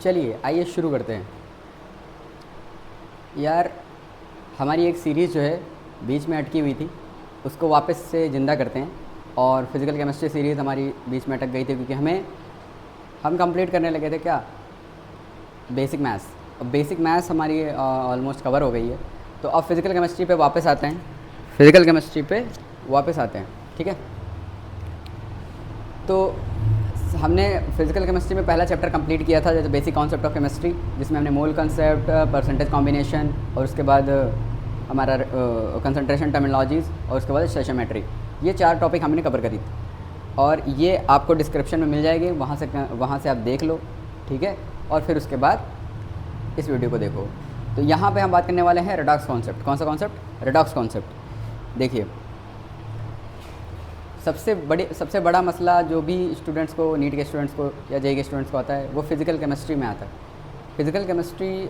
चलिए आइए शुरू करते हैं। यार हमारी एक सीरीज़ जो है बीच में अटकी हुई थी, उसको वापस से ज़िंदा करते हैं। और फिज़िकल केमिस्ट्री सीरीज़ हमारी बीच में अटक गई थी क्योंकि हम कंप्लीट करने लगे थे क्या, बेसिक मैथ्स। अब बेसिक मैथ्स हमारी ऑलमोस्ट कवर हो गई है, तो अब फिज़िकल केमिस्ट्री पे वापस आते हैं। ठीक है, तो हमने फिज़िकल केमिस्ट्री में पहला चैप्टर कंप्लीट किया था, जैसे बेसिक कॉन्सेप्ट ऑफ केमिस्ट्री, जिसमें हमने मोल कंसेप्ट, परसेंटेज कॉम्बिनेशन और उसके बाद हमारा कंसंट्रेशन टर्मिनोलॉजीज़ और उसके बाद स्टोइचियोमेट्री, ये 4 टॉपिक हमने कवर करी थी। और ये आपको डिस्क्रिप्शन में मिल जाएगी, वहाँ से आप देख लो, ठीक है। और फिर उसके बाद इस वीडियो को देखो। तो यहाँ पे हम बात करने वाले हैं रेडॉक्स कॉन्सेप्ट। कौन सा कॉन्सेप्ट? Redox concept. देखिए, सबसे बड़ा मसला जो भी स्टूडेंट्स को, नीट के स्टूडेंट्स को या जेईई के स्टूडेंट्स को आता है, वो फिज़िकल केमिस्ट्री में आता है। फिज़िकल केमिस्ट्री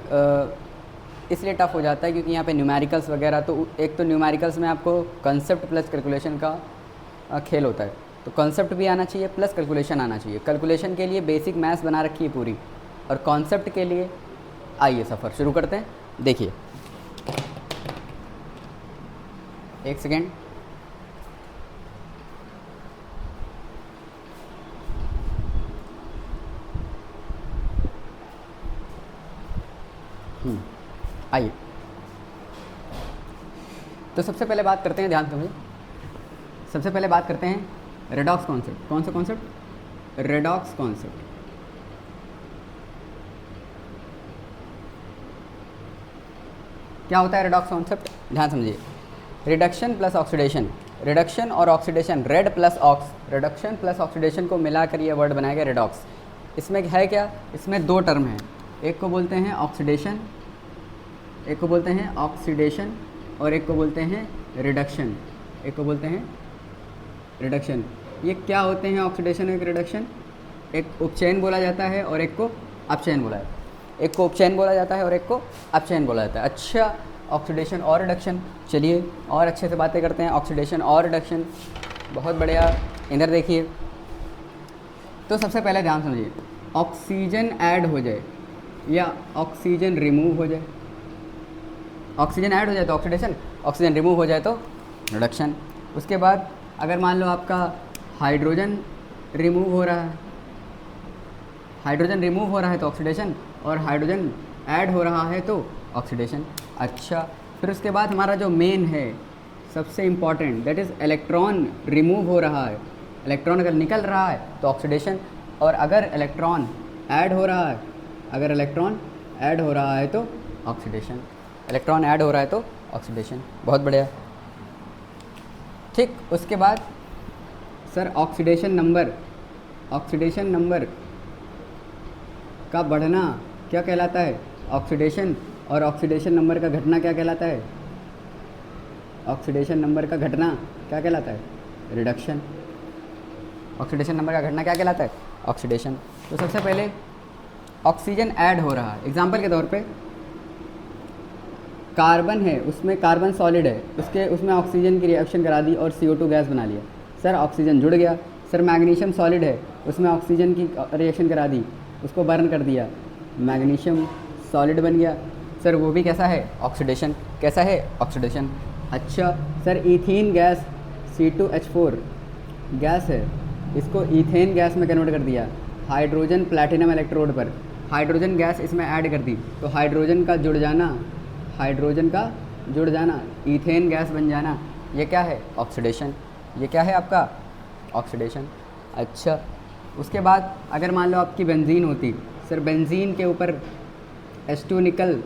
इसलिए टफ़ हो जाता है क्योंकि यहाँ पे न्यूमेरिकल्स वगैरह, तो एक तो न्यूमेरिकल्स में आपको कंसेप्ट प्लस कैलकुलेशन का खेल होता है, तो कंसेप्ट भी आना चाहिए प्लस कैलकुलेशन आना चाहिए। कैलकुलेशन के लिए बेसिक मैथ्स बना रखी है पूरी, और कॉन्सेप्ट के लिए आइए सफ़र शुरू करते हैं। देखिए, एक सेकेंड, आइए। तो सबसे पहले बात करते हैं, ध्यान से समझिए, सबसे पहले बात करते हैं रेडॉक्स कॉन्सेप्ट। कौन सा कॉन्सेप्ट? Redox concept. क्या होता है रेडॉक्स कॉन्सेप्ट? ध्यान समझिए। रिडक्शन प्लस ऑक्सीडेशन, रिडक्शन और oxidation, red plus ox, reduction plus oxidation को मिलाकर ये वर्ड बनाया गया रेडॉक्स। इसमें है क्या? इसमें 2 टर्म हैं, एक को बोलते हैं ऑक्सीडेशन, एक को बोलते हैं ऑक्सीडेशन, और एक को बोलते हैं रिडक्शन, एक को बोलते हैं रिडक्शन। ये क्या होते हैं ऑक्सीडेशन और रिडक्शन? एक उपचयन बोला जाता है और एक को अपचयन बोला जाता है। एक को उपचयन बोला जाता है और एक को अपचयन बोला जाता है। अच्छा, ऑक्सीडेशन और रिडक्शन, चलिए और अच्छे से बातें करते हैं। ऑक्सीडेशन और रिडक्शन, बहुत बढ़िया। इधर देखिए, तो सबसे पहले ध्यान समझिए, ऑक्सीजन ऐड हो जाए या ऑक्सीजन रिमूव हो जाए। ऑक्सीजन ऐड हो जाए तो ऑक्सीडेशन, ऑक्सीजन रिमूव हो जाए तो रिडक्शन। उसके बाद अगर मान लो आपका हाइड्रोजन रिमूव हो रहा है, हाइड्रोजन रिमूव हो रहा है तो ऑक्सीडेशन, और हाइड्रोजन ऐड हो रहा है तो ऑक्सीडेशन। अच्छा, फिर उसके बाद हमारा जो मेन है, सबसे important, that is electron remove हो रहा है। इलेक्ट्रॉन अगर निकल रहा है तो ऑक्सीडेशन, और अगर इलेक्ट्रॉन ऐड हो रहा है, अगर इलेक्ट्रॉन ऐड हो रहा है तो ऑक्सीडेशन। इलेक्ट्रॉन ऐड हो रहा है तो ऑक्सीडेशन, बहुत बढ़िया। ठीक, उसके बाद सर ऑक्सीडेशन नंबर का बढ़ना क्या कहलाता है? ऑक्सीडेशन। और ऑक्सीडेशन नंबर का घटना क्या कहलाता है? ऑक्सीडेशन नंबर का घटना क्या कहलाता है? रिडक्शन। ऑक्सीडेशन नंबर का घटना क्या कहलाता है? ऑक्सीडेशन। तो सबसे पहले ऑक्सीजन ऐड हो रहा है, एग्जाम्पल के तौर पे कार्बन है, उसमें कार्बन सॉलिड है, उसमें ऑक्सीजन की रिएक्शन करा दी और CO2 गैस बना लिया, सर ऑक्सीजन जुड़ गया। सर मैग्नीशियम सॉलिड है, उसमें ऑक्सीजन की रिएक्शन करा दी, उसको बर्न कर दिया, मैग्नीशियम सॉलिड बन गया। सर वो भी कैसा है? ऑक्सीडेशन। कैसा है? ऑक्सीडेशन। अच्छा sir, ethene gas C2H4 gas है, इसको ईथेन गैस में कन्वर्ट कर दिया, हाइड्रोजन प्लैटिनम इलेक्ट्रोड पर हाइड्रोजन गैस इसमें ऐड कर दी, तो हाइड्रोजन का जुड़ जाना, ईथेन गैस बन जाना, ये क्या है? ऑक्सीडेशन। ये क्या है आपका? ऑक्सीडेशन। अच्छा, उसके बाद अगर मान लो आपकी बेंजीन होती, सर बेंजीन के ऊपर H2 निकल,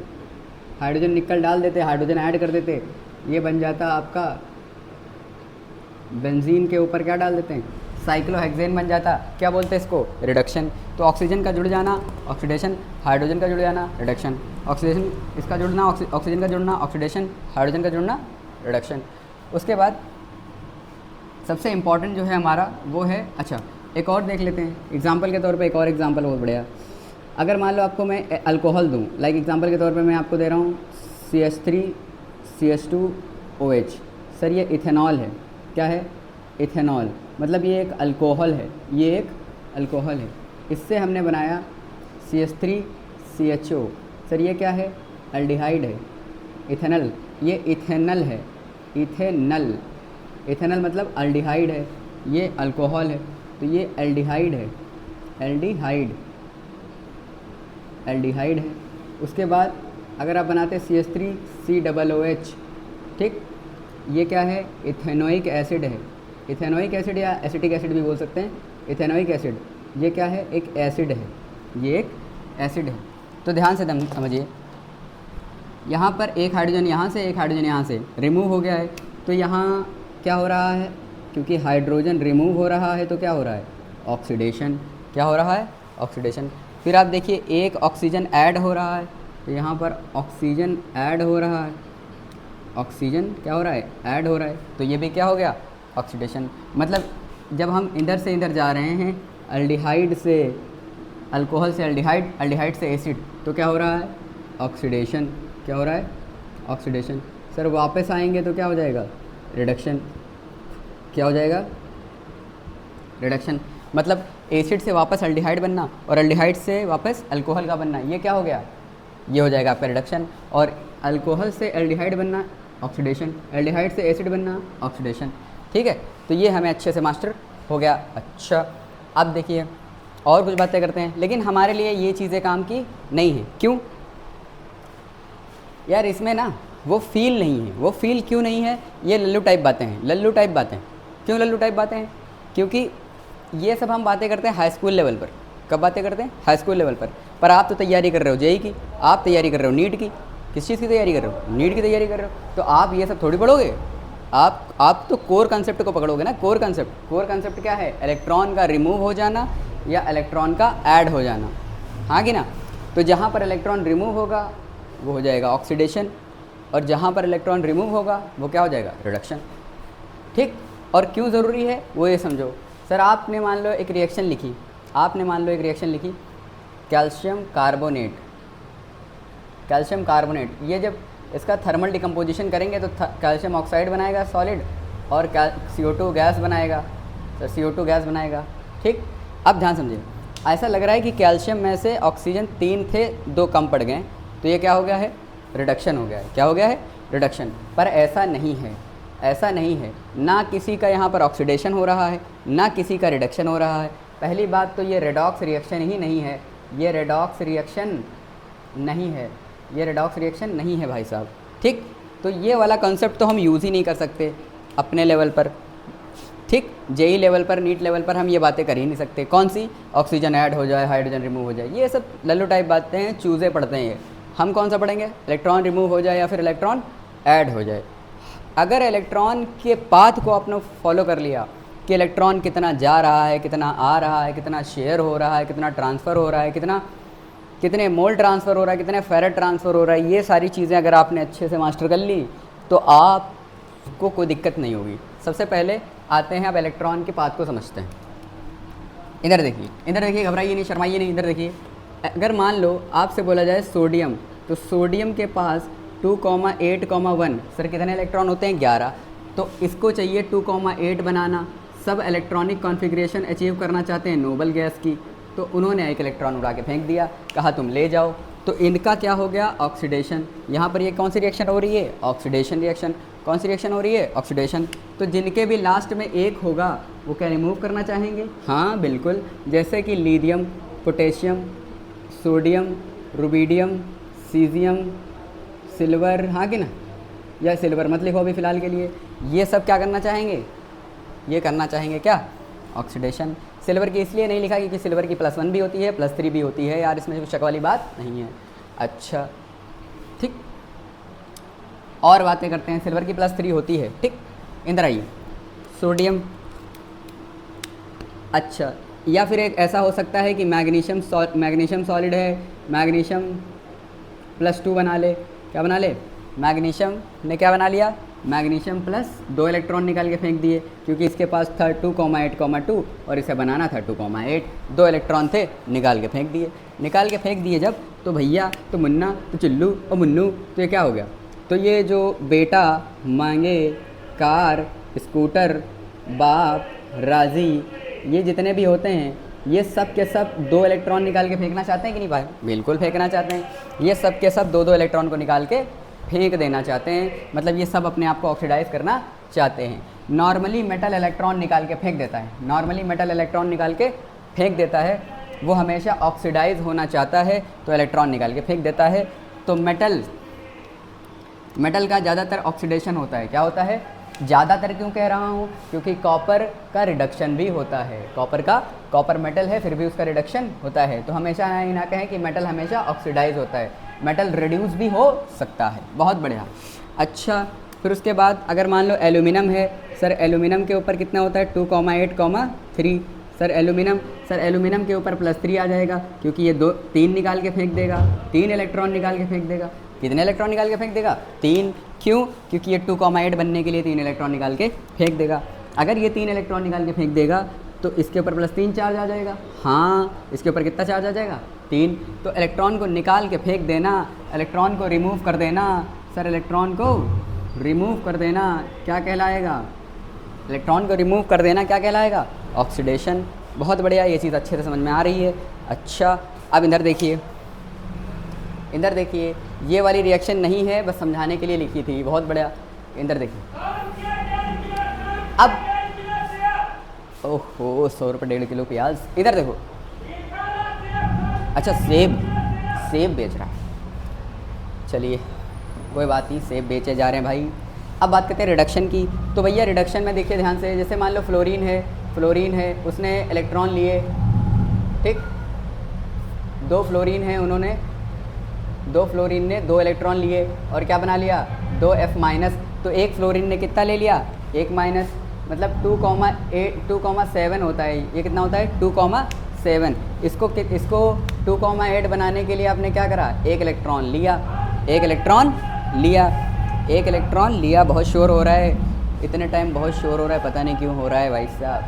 हाइड्रोजन निकल डाल देते, हाइड्रोजन ऐड कर देते, ये बन जाता आपका, बेंजीन के ऊपर क्या डाल देते हैं? साइक्लोहेक्सेन बन जाता। क्या बोलते हैं इसको? रिडक्शन। तो ऑक्सीजन का जुड़ जाना ऑक्सीडेशन, हाइड्रोजन का जुड़ जाना रिडक्शन, ऑक्सीडेशन इसका जुड़ना, ऑक्सीजन का जुड़ना ऑक्सीडेशन, हाइड्रोजन का जुड़ना रिडक्शन। उसके बाद सबसे इम्पॉर्टेंट जो है हमारा वो है, अच्छा एक और देख लेते हैं एग्जाम्पल के तौर पे, एक और एग्जाम्पल बहुत बढ़िया। अगर मान लो आपको मैं अल्कोहल दूँ, लाइक एग्जाम्पल के तौर पे मैं आपको दे रहा हूँ CH3CH2OH, सर ये इथेनॉल है। क्या है? इथेनॉल, मतलब ये एक अल्कोहल है, ये एक अल्कोहल है। इससे हमने बनाया CH3 CHO। सर ये क्या है? एल्डिहाइड है। इथेनल, ये इथेनल है, इथेनल, इथेनल मतलब एल्डिहाइड है, ये अल्कोहल है, तो ये एल्डिहाइड है, एल्डिहाइड, एल्डिहाइड है। उसके बाद अगर आप बनाते CH3 COOH, ठीक, ये क्या है? इथेनोइक एसिड है, इथेनोइक एसिड या एसिटिक एसिड भी बोल सकते हैं, इथेनोइक एसिड, ये क्या है? एक एसिड है, ये एक एसिड है। तो ध्यान से समझिए, यहाँ पर एक हाइड्रोजन यहाँ से, एक हाइड्रोजन यहाँ से रिमूव हो गया है, तो यहाँ क्या हो रहा है? क्योंकि हाइड्रोजन रिमूव हो रहा है तो क्या हो रहा है? ऑक्सीडेशन। क्या हो रहा है? ऑक्सीडेशन। फिर आप देखिए एक ऑक्सीजन ऐड हो रहा है, तो यहाँ पर ऑक्सीजन ऐड हो रहा है, ऑक्सीजन क्या हो रहा है? ऐड हो रहा है, तो ये भी क्या हो गया? ऑक्सीडेशन। मतलब जब हम इधर से इधर जा रहे हैं, एल्डिहाइड से अल्कोहल से एल्डिहाइड, एल्डिहाइड से एसिड, तो क्या हो रहा है? ऑक्सीडेशन। क्या हो रहा है? ऑक्सीडेशन। सर वापस आएंगे तो क्या हो जाएगा? रिडक्शन। क्या हो जाएगा? रिडक्शन। मतलब एसिड से वापस एल्डिहाइड बनना और एल्डिहाइड से वापस अल्कोहल का बनना, ये क्या हो गया? ये हो जाएगा आपका रिडक्शन। और अल्कोहल से एल्डिहाइड बनना, ऑक्सीडेशन, एल्डिहाइड से एसिड बनना, ऑक्सीडेशन। ठीक है, तो ये हमें अच्छे से मास्टर हो गया। अच्छा, अब देखिए और कुछ बातें करते हैं, लेकिन हमारे लिए ये चीज़ें काम की नहीं है। क्यों यार? इसमें ना वो फील नहीं है। वो फील क्यों नहीं है? ये लल्लू टाइप बातें हैं, लल्लू टाइप बातें। क्यों लल्लू टाइप बातें हैं? क्योंकि ये सब हम बातें करते हैं हाई स्कूल लेवल पर। कब बातें करते हैं? हाई स्कूल लेवल पर आप तो तैयारी कर रहे हो जेई की, आप तैयारी कर रहे हो नीट की। किस चीज़ की तैयारी कर रहे हो? नीट की तैयारी कर रहे हो, तो आप ये सब थोड़ी पढ़ोगे। आप तो कोर कंसेप्ट को पकड़ोगे ना। कोर कंसेप्ट क्या है? इलेक्ट्रॉन का रिमूव हो जाना या इलेक्ट्रॉन का ऐड हो जाना, हाँ कि ना। तो जहाँ पर इलेक्ट्रॉन रिमूव होगा वो हो जाएगा ऑक्सीडेशन, और जहाँ पर इलेक्ट्रॉन रिमूव होगा वो क्या हो जाएगा? रिडक्शन। ठीक, और क्यों ज़रूरी है वो ये समझो। सर आपने मान लो एक रिएक्शन लिखी, कैल्शियम कार्बोनेट, कैल्शियम कार्बोनेट, ये जब इसका थर्मल डिकम्पोजिशन करेंगे तो कैल्शियम ऑक्साइड बनाएगा सॉलिड, और CO2 गैस बनाएगा। सर CO2 गैस बनाएगा। ठीक, अब ध्यान समझिए, ऐसा लग रहा है कि कैल्शियम में से ऑक्सीजन 3 थे, 2 कम पड़ गए, तो ये क्या हो गया है? रिडक्शन हो गया है। क्या हो गया है? रिडक्शन। पर ऐसा नहीं है, ऐसा नहीं है। ना किसी का यहाँ पर ऑक्सीडेशन हो रहा है, ना किसी का रिडक्शन हो रहा है। पहली बात तो ये रेडॉक्स रिएक्शन ही नहीं है, ये रेडॉक्स रिएक्शन नहीं है, ये रेडॉक्स रिएक्शन नहीं है भाई साहब। ठीक, तो ये वाला कंसेप्ट तो हम यूज़ ही नहीं कर सकते अपने लेवल पर। ठीक, जेई लेवल पर, नीट लेवल पर हम ये बातें कर ही नहीं सकते। कौन सी? ऑक्सीजन ऐड हो जाए, हाइड्रोजन रिमूव हो जाए, ये सब लल्लू टाइप बातें हैं, चूज़े पढ़ते हैं ये। हम कौन सा पढ़ेंगे? इलेक्ट्रॉन रिमूव हो जाए या फिर इलेक्ट्रॉन ऐड हो जाए। अगर इलेक्ट्रॉन के पाथ को आपने फॉलो कर लिया कि इलेक्ट्रॉन कितना जा रहा है, कितना आ रहा है, कितना शेयर हो रहा है, कितना ट्रांसफ़र हो रहा है, कितने मोल ट्रांसफ़र हो रहा है, कितने फेरेट ट्रांसफ़र हो रहा है, ये सारी चीज़ें अगर आपने अच्छे से मास्टर कर ली तो आपको कोई दिक्कत नहीं होगी। सबसे पहले आते हैं अब इलेक्ट्रॉन के पाथ को समझते हैं। इधर देखिए, घबराइए नहीं, शर्माइए नहीं, इधर देखिए। अगर मान लो आपसे बोला जाए सोडियम, तो सोडियम के पास 2,8,1, सर कितने इलेक्ट्रॉन होते हैं? 11। तो इसको चाहिए 2,8 बनाना। सब इलेक्ट्रॉनिक कॉन्फ़िगरेशन अचीव करना चाहते हैं नोबल गैस की, तो उन्होंने एक इलेक्ट्रॉन उड़ा के फेंक दिया, कहा तुम ले जाओ। तो इनका क्या हो गया? ऑक्सीडेशन। यहाँ पर ये कौन सी रिएक्शन हो रही है? Oxidation reaction. कौन सी रिएक्शन हो रही है? ऑक्सीडेशन। तो जिनके भी लास्ट में 1 होगा वो क्या रिमूव करना चाहेंगे? हाँ बिल्कुल, जैसे कि lithium, potassium, sodium, rubidium, caesium, silver, हाँ कि ना, या सिल्वर मत लिखो अभी फ़िलहाल के लिए। ये सब क्या करना चाहेंगे? ये करना चाहेंगे क्या? ऑक्सीडेशन। सिल्वर की इसलिए नहीं लिखा क्योंकि सिल्वर की +1 भी होती है, +3 भी होती है यार, इसमें कुछ शक वाली बात नहीं है। अच्छा ठीक, और बातें करते हैं। सिल्वर की +3 होती है। ठीक, इधर आइए। सोडियम, अच्छा, या फिर एक ऐसा हो सकता है कि मैग्नीशियम सॉलिड है, मैग्नीशियम +2 बना ले। क्या बना ले? मैग्नीशियम ने क्या बना लिया? मैग्नीशियम प्लस 2 इलेक्ट्रॉन निकाल के फेंक दिए, क्योंकि इसके पास था 2,8,2 और इसे बनाना था 2,8। 2 इलेक्ट्रॉन थे, निकाल के फेंक दिए जब, तो भैया, तो मुन्ना, तो चिल्लू और मुन्नू, तो ये क्या हो गया? तो ये जो बेटा, मांगे, कार, स्कूटर, बाप, राजी, ये जितने भी होते हैं ये सब के सब 2 इलेक्ट्रॉन निकाल के फेंकना चाहते हैं कि नहीं भाई? बिल्कुल फेंकना चाहते हैं। ये सब के सब 2 इलेक्ट्रॉन को निकाल के फेंक देना चाहते हैं, मतलब ये सब अपने आप को ऑक्सीडाइज करना चाहते हैं। नॉर्मली मेटल इलेक्ट्रॉन निकाल के फेंक देता है, नॉर्मली मेटल इलेक्ट्रॉन निकाल के फेंक देता है, वो हमेशा ऑक्सीडाइज होना चाहता है तो इलेक्ट्रॉन निकाल के फेंक देता है। तो मेटल का ज़्यादातर ऑक्सीडेशन होता है। क्या होता है? ज़्यादातर क्यों कह रहा हूँ? क्योंकि कॉपर का रिडक्शन भी होता है। कॉपर मेटल है फिर भी उसका रिडक्शन होता है। तो हमेशा ना कहें कि मेटल हमेशा ऑक्सीडाइज होता है, मेटल रिड्यूस भी हो सकता है। बहुत बढ़िया। अच्छा, फिर उसके बाद अगर मान लो एल्यूमिनियम है, सर एल्यूमिनियम के ऊपर कितना होता है? 2,8,3। सर एल्यूमिनियम के ऊपर +3 आ जाएगा, क्योंकि ये 3 निकाल के फेंक देगा, 3 इलेक्ट्रॉन निकाल के फेंक देगा। कितने इलेक्ट्रॉन निकाल के फेंक देगा? 3। क्यों? क्योंकि ये 2,8 बनने के लिए 3 इलेक्ट्रॉन निकाल के फेंक देगा। अगर ये 3 इलेक्ट्रॉन निकाल के फेंक देगा तो इसके ऊपर +3 चार्ज आ जाएगा। हाँ, इसके ऊपर कितना चार्ज आ जाएगा? 3। तो इलेक्ट्रॉन को निकाल के फेंक देना, इलेक्ट्रॉन को रिमूव कर देना। सर इलेक्ट्रॉन को रिमूव कर देना क्या कहलाएगा? इलेक्ट्रॉन को रिमूव कर देना क्या कहलाएगा? ऑक्सीडेशन। बहुत बढ़िया, ये चीज़ अच्छे से समझ में आ रही है। अच्छा, अब इधर देखिए, ये वाली रिएक्शन नहीं है, बस समझाने के लिए लिखी थी। बहुत बढ़िया, इधर देखिए। अब ओहो 100 रुपये 1.5 किलो प्याज। इधर देखो, अच्छा सेब बेच रहा है, चलिए कोई बात नहीं, सेब बेचे जा रहे हैं भाई। अब बात करते हैं रिडक्शन की। तो भैया रिडक्शन में देखिए ध्यान से, जैसे मान लो फ्लोरीन है, उसने इलेक्ट्रॉन लिए, ठीक, 2 फ्लोरीन है, उन्होंने 2 फ्लोरीन ने 2 इलेक्ट्रॉन लिए और क्या बना लिया? 2F-। तो एक फ्लोरीन ने कितना ले लिया? 1-, मतलब 2,7 होता है। ये कितना होता है? 2,7। इसको 2,8 बनाने के लिए आपने क्या करा? एक इलेक्ट्रॉन लिया। बहुत शोर हो रहा है, इतने टाइम बहुत शोर हो रहा है, पता नहीं क्यों हो रहा है भाई साहब।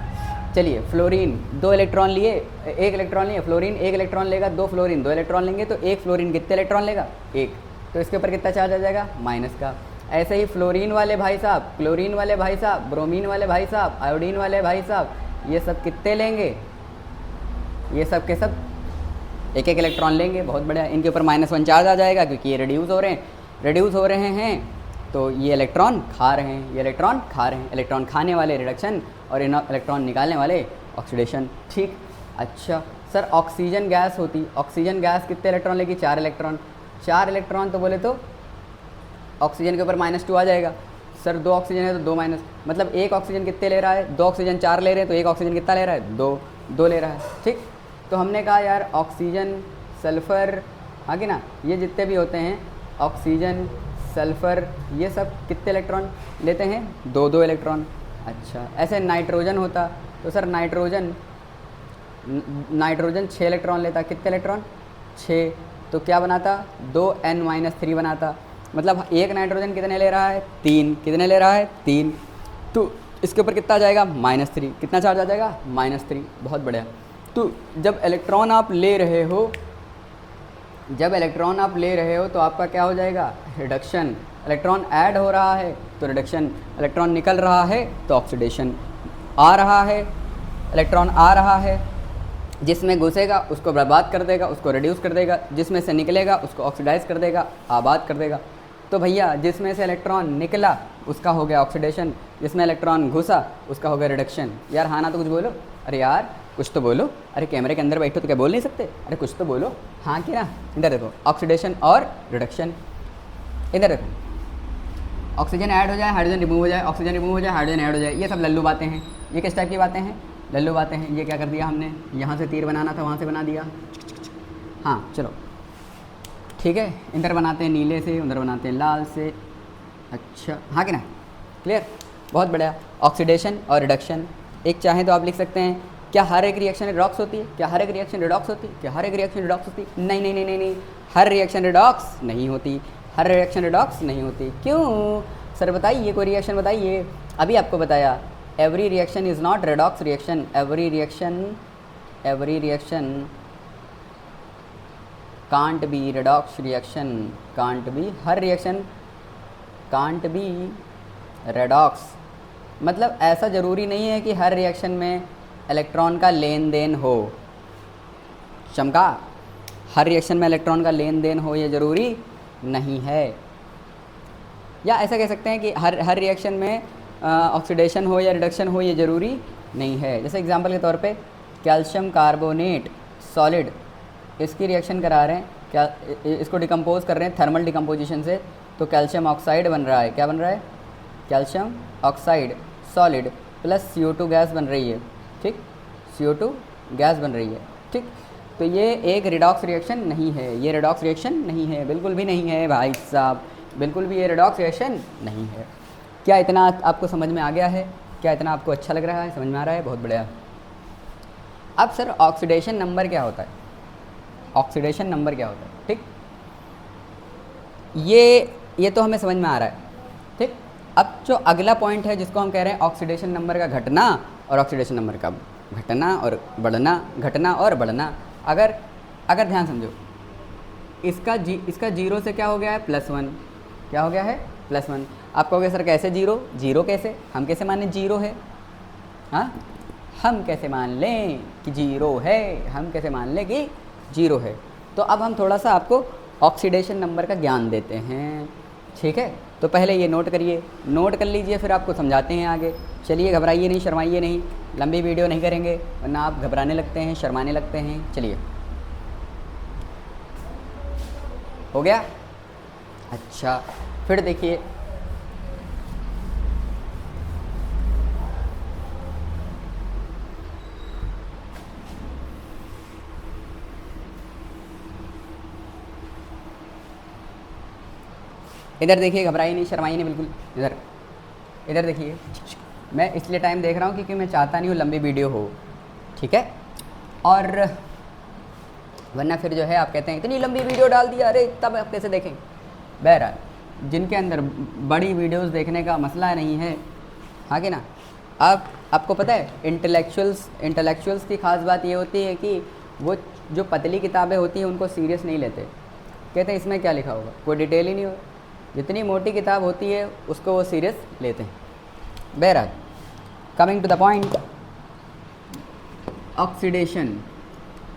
चलिए, फ्लोरीन 2 इलेक्ट्रॉन लिए, 1 इलेक्ट्रॉन लिए, फ्लोरीन 1 इलेक्ट्रॉन लेगा, 2 फ्लोरीन 2 इलेक्ट्रॉन लेंगे, तो 1 फ्लोरीन कितने इलेक्ट्रॉन लेगा? 1। तो इसके ऊपर कितना चार्ज आ जाएगा? माइनस का। ऐसे ही फ्लोरीन वाले भाई साहब, क्लोरीन वाले भाई साहब, ब्रोमीन वाले भाई साहब, आयोडीन वाले भाई साहब, ये सब कितने लेंगे? ये सब के सब 1-1 इलेक्ट्रॉन लेंगे। बहुत बढ़िया, इनके ऊपर -1 चार्ज आ जाएगा, क्योंकि ये रिड्यूस हो रहे हैं, तो ये इलेक्ट्रॉन खा रहे हैं, इलेक्ट्रॉन खाने वाले रिडक्शन और इलेक्ट्रॉन निकालने वाले ऑक्सीडेशन। ठीक। अच्छा सर, ऑक्सीजन गैस कितने इलेक्ट्रॉन लेगी? 4 इलेक्ट्रॉन। तो बोले तो ऑक्सीजन के ऊपर -2 आ जाएगा। सर 2 ऑक्सीजन है तो 2 माइनस, मतलब 1 ऑक्सीजन कितने ले रहा है? 2 ऑक्सीजन 4 ले रहे हैं, तो 1 ऑक्सीजन कितना ले रहा है? 2 ले रहा है। ठीक। तो हमने कहा यार ऑक्सीजन, सल्फ़र, आगे ना, ये जितने भी होते हैं ऑक्सीजन, सल्फ़र, ये सब कितने इलेक्ट्रॉन लेते हैं? 2 इलेक्ट्रॉन। अच्छा, ऐसे नाइट्रोजन होता तो सर नाइट्रोजन 6 इलेक्ट्रॉन लेता। कितने इलेक्ट्रॉन? 6। तो क्या बनाता? 2n-3 बनाता। मतलब एक नाइट्रोजन कितने ले रहा है? 3। कितने ले रहा है? 3। तो इसके ऊपर कितना आ जाएगा? -3। कितना चार्ज आ जाएगा? -3। बहुत बढ़िया। तो जब इलेक्ट्रॉन आप ले रहे हो तो आपका क्या हो जाएगा? रिडक्शन। इलेक्ट्रॉन ऐड हो रहा है तो रिडक्शन, इलेक्ट्रॉन निकल रहा है तो ऑक्सीडेशन। इलेक्ट्रॉन आ रहा है, जिसमें घुसेगा उसको बर्बाद कर देगा, उसको रिड्यूस कर देगा, जिसमें से निकलेगा उसको ऑक्सीडाइज कर देगा, आबाद कर देगा। तो भैया जिसमें से इलेक्ट्रॉन निकला उसका हो गया ऑक्सीडेशन, जिसमें इलेक्ट्रॉन घुसा उसका हो गया रिडक्शन। यार हाँ ना तो कुछ बोलो, अरे यार कुछ तो बोलो, अरे कैमरे के अंदर बैठो तो क्या बोल नहीं सकते? अरे कुछ तो बोलो, हाँ कि ना। इधर देखो, ऑक्सीडेशन और रिडक्शन। इधर देखो, ऑक्सीजन ऐड हो जाए, हाइड्रोजन रिमूव हो जाए, ऑक्सीजन रिमूव हो जाए, हाइड्रोजन ऐड हो जाए, ये सब लल्लू बातें हैं। ये किस टाइप की बातें हैं? लल्लू बातें हैं। ये क्या कर दिया हमने? यहाँ से तीर बनाना था, वहाँ से बना दिया। हाँ चलो ठीक है, इधर बनाते हैं नीले से, उधर बनाते हैं लाल से। अच्छा हाँ कि ना, क्लियर? बहुत बढ़िया। ऑक्सीडेशन और रिडक्शन, एक चाहें तो आप लिख सकते हैं, क्या हर एक रिएक्शन रिडॉक्स होती है? क्या हर एक रिएक्शन रिडॉक्स होती है? क्या हर एक रिएक्शन रिडॉक्स होती है? नहीं नहीं नहीं नहीं नहीं, हर रिएक्शन रिडॉक्स नहीं होती, हर रिएक्शन रिडॉक्स नहीं होती। क्यों सर बताइए, कोई रिएक्शन बताइए। अभी आपको बताया, every reaction is not redox reaction. Every reaction can't be redox reaction, can't be, her reaction can't be redox. मतलब ऐसा ज़रूरी नहीं है कि हर रिएक्शन में इलेक्ट्रॉन का लेन देन हो, चमका। हर रिएक्शन में इलेक्ट्रॉन का लेन देन हो ये ज़रूरी नहीं है, या ऐसा कह सकते हैं कि हर रिएक्शन में ऑक्सीडेशन हो या रिडक्शन हो ये ज़रूरी नहीं है। जैसे एग्जांपल के तौर पे कैल्शियम कार्बोनेट सॉलिड, इसकी रिएक्शन करा रहे हैं, क्या इसको डिकम्पोज कर रहे हैं थर्मल डिकम्पोजिशन से, तो कैल्शियम ऑक्साइड बन रहा है। क्या बन रहा है? Calcium oxide solid plus CO2 gas बन रही है। ठीक, CO2 गैस बन रही है। ठीक, तो ये एक रिडॉक्स रिएक्शन नहीं है, ये रिडॉक्स रिएक्शन नहीं है, बिल्कुल भी नहीं है भाई साहब, बिल्कुल भी ये रिडॉक्स रिएक्शन नहीं है। क्या इतना आपको समझ में आ गया है? क्या इतना आपको अच्छा लग रहा है, समझ में आ रहा है? बहुत बढ़िया। अब सर ऑक्सीडेशन नंबर क्या होता है? ऑक्सीडेशन नंबर क्या होता है? ठीक, ये तो हमें समझ में आ रहा है। ठीक, अब जो अगला पॉइंट है जिसको हम कह रहे हैं ऑक्सीडेशन नंबर का घटना और ऑक्सीडेशन नंबर का घटना और बढ़ना, घटना और बढ़ना। अगर ध्यान समझो, इसका जीरो से क्या हो गया है? +1। क्या हो गया है? +1। आप कहोगे सर कैसे जीरो? जीरो कैसे? हम कैसे माने जीरो है? हाँ, हम कैसे मान लें कि जीरो है? हम कैसे मान लें कि जीरो है? तो अब हम थोड़ा सा आपको ऑक्सीडेशन नंबर का ज्ञान देते हैं। ठीक है, तो पहले ये नोट करिए, नोट कर लीजिए, फिर आपको समझाते हैं आगे। चलिए, घबराइए नहीं, शर्माइए नहीं, लंबी वीडियो नहीं करेंगे वरना आप घबराने लगते हैं, शर्माने लगते हैं। चलिए, हो गया? अच्छा, फिर देखिए, इधर देखिए, घबराइए नहीं, शर्माइए नहीं बिल्कुल। इधर देखिए, मैं इसलिए टाइम देख रहा हूँ क्योंकि मैं चाहता नहीं हूँ लंबी वीडियो हो। ठीक है, और वरना फिर जो है आप कहते हैं इतनी लंबी वीडियो डाल दिया, अरे तब आप कैसे देखें। बहरहाल, जिनके अंदर बड़ी वीडियोस देखने का मसला नहीं है, हाँ कि ना। अब आपको पता है इंटेलेक्चुअल्स की ख़ास बात ये होती है कि वो जो पतली किताबें होती हैं उनको सीरियस नहीं लेते। कहते हैं इसमें क्या लिखा होगा, कोई डिटेल ही नहीं होगा। जितनी मोटी किताब होती है उसको वो सीरियस लेते हैं। बहरहाल, coming to the point, oxidation,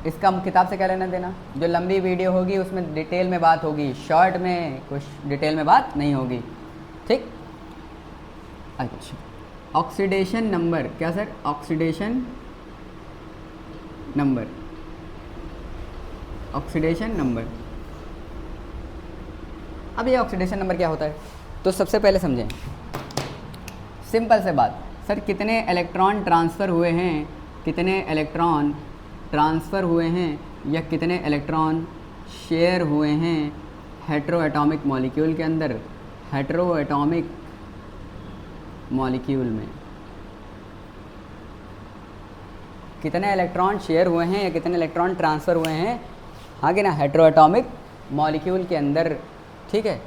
इसका किताब से क्या लेना देना? जो लंबी वीडियो होगी उसमें डिटेल में बात होगी, शॉर्ट में कुछ डिटेल में बात नहीं होगी। ठीक, अच्छा, ऑक्सीडेशन नंबर क्या sir? Oxidation number, oxidation number. अब ये ऑक्सीडेशन नंबर क्या होता है? तो सबसे पहले समझें, सिंपल से बात, सर कितने इलेक्ट्रॉन ट्रांसफ़र हुए हैं, कितने इलेक्ट्रॉन ट्रांसफ़र हुए हैं या कितने इलेक्ट्रॉन शेयर हुए हैं हेटेरो एटॉमिक मॉलिक्यूल के अंदर, हेटेरो एटॉमिक मॉलिक्यूल में कितने इलेक्ट्रॉन शेयर हुए हैं या कितने इलेक्ट्रॉन ट्रांसफ़र हुए हैं, हाँ कि ना, हेटेरो एटॉमिक मॉलिक्यूल के अंदर। ठीक है,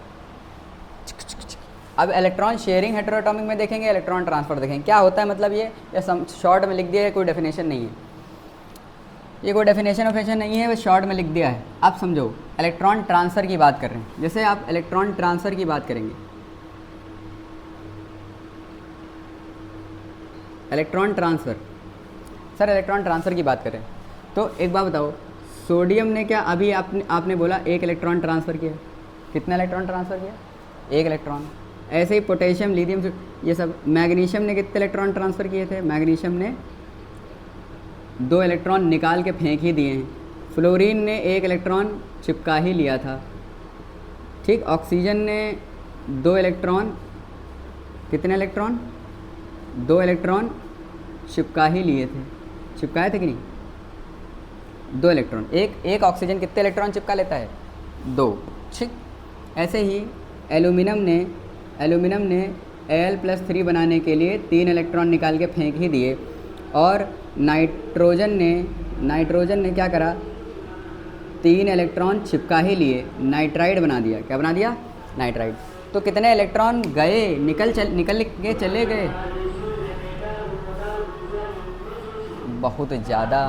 अब इलेक्ट्रॉन शेयरिंग हेटेरो एटॉमिक में देखेंगे, इलेक्ट्रॉन ट्रांसफ़र देखेंगे। क्या होता है मतलब ये, या शॉर्ट में लिख दिया है, कोई डेफिनेशन नहीं है, ये कोई डेफिनेशन ऑफिनेशन नहीं है, बस शॉर्ट में लिख दिया है। आप समझो, इलेक्ट्रॉन ट्रांसफ़र की बात कर रहे हैं। जैसे आप इलेक्ट्रॉन ट्रांसफ़र की बात करेंगे, electron transfer, sir electron transfer की बात करें तो एक बात बताओ, सोडियम ने क्या अभी आपने बोला एक इलेक्ट्रॉन ट्रांसफ़र किया, कितना इलेक्ट्रॉन ट्रांसफ़र किया? एक इलेक्ट्रॉन। ऐसे ही पोटेशियम, लिथियम, ये सब। मैग्नीशियम ने कितने इलेक्ट्रॉन ट्रांसफ़र किए थे? मैग्नीशियम ने 2 इलेक्ट्रॉन निकाल के फेंक ही दिए हैं। फ्लोरीन ने 1 इलेक्ट्रॉन चिपका ही लिया था। ठीक, ऑक्सीजन ने 2 इलेक्ट्रॉन, कितने इलेक्ट्रॉन? 2 इलेक्ट्रॉन चिपका ही लिए थे, चिपकाए थे कि नहीं? 2 इलेक्ट्रॉन। एक ऑक्सीजन कितने इलेक्ट्रॉन चिपका लेता है? 2। ठीक, ऐसे ही एल्यूमिनियम ने Al+3 बनाने के लिए 3 इलेक्ट्रॉन निकाल के फेंक ही दिए। और नाइट्रोजन ने क्या करा? 3 इलेक्ट्रॉन चिपका ही लिए, नाइट्राइड बना दिया। क्या बना दिया? नाइट्राइड। तो कितने इलेक्ट्रॉन गए, निकल के चले गए? बहुत ज़्यादा।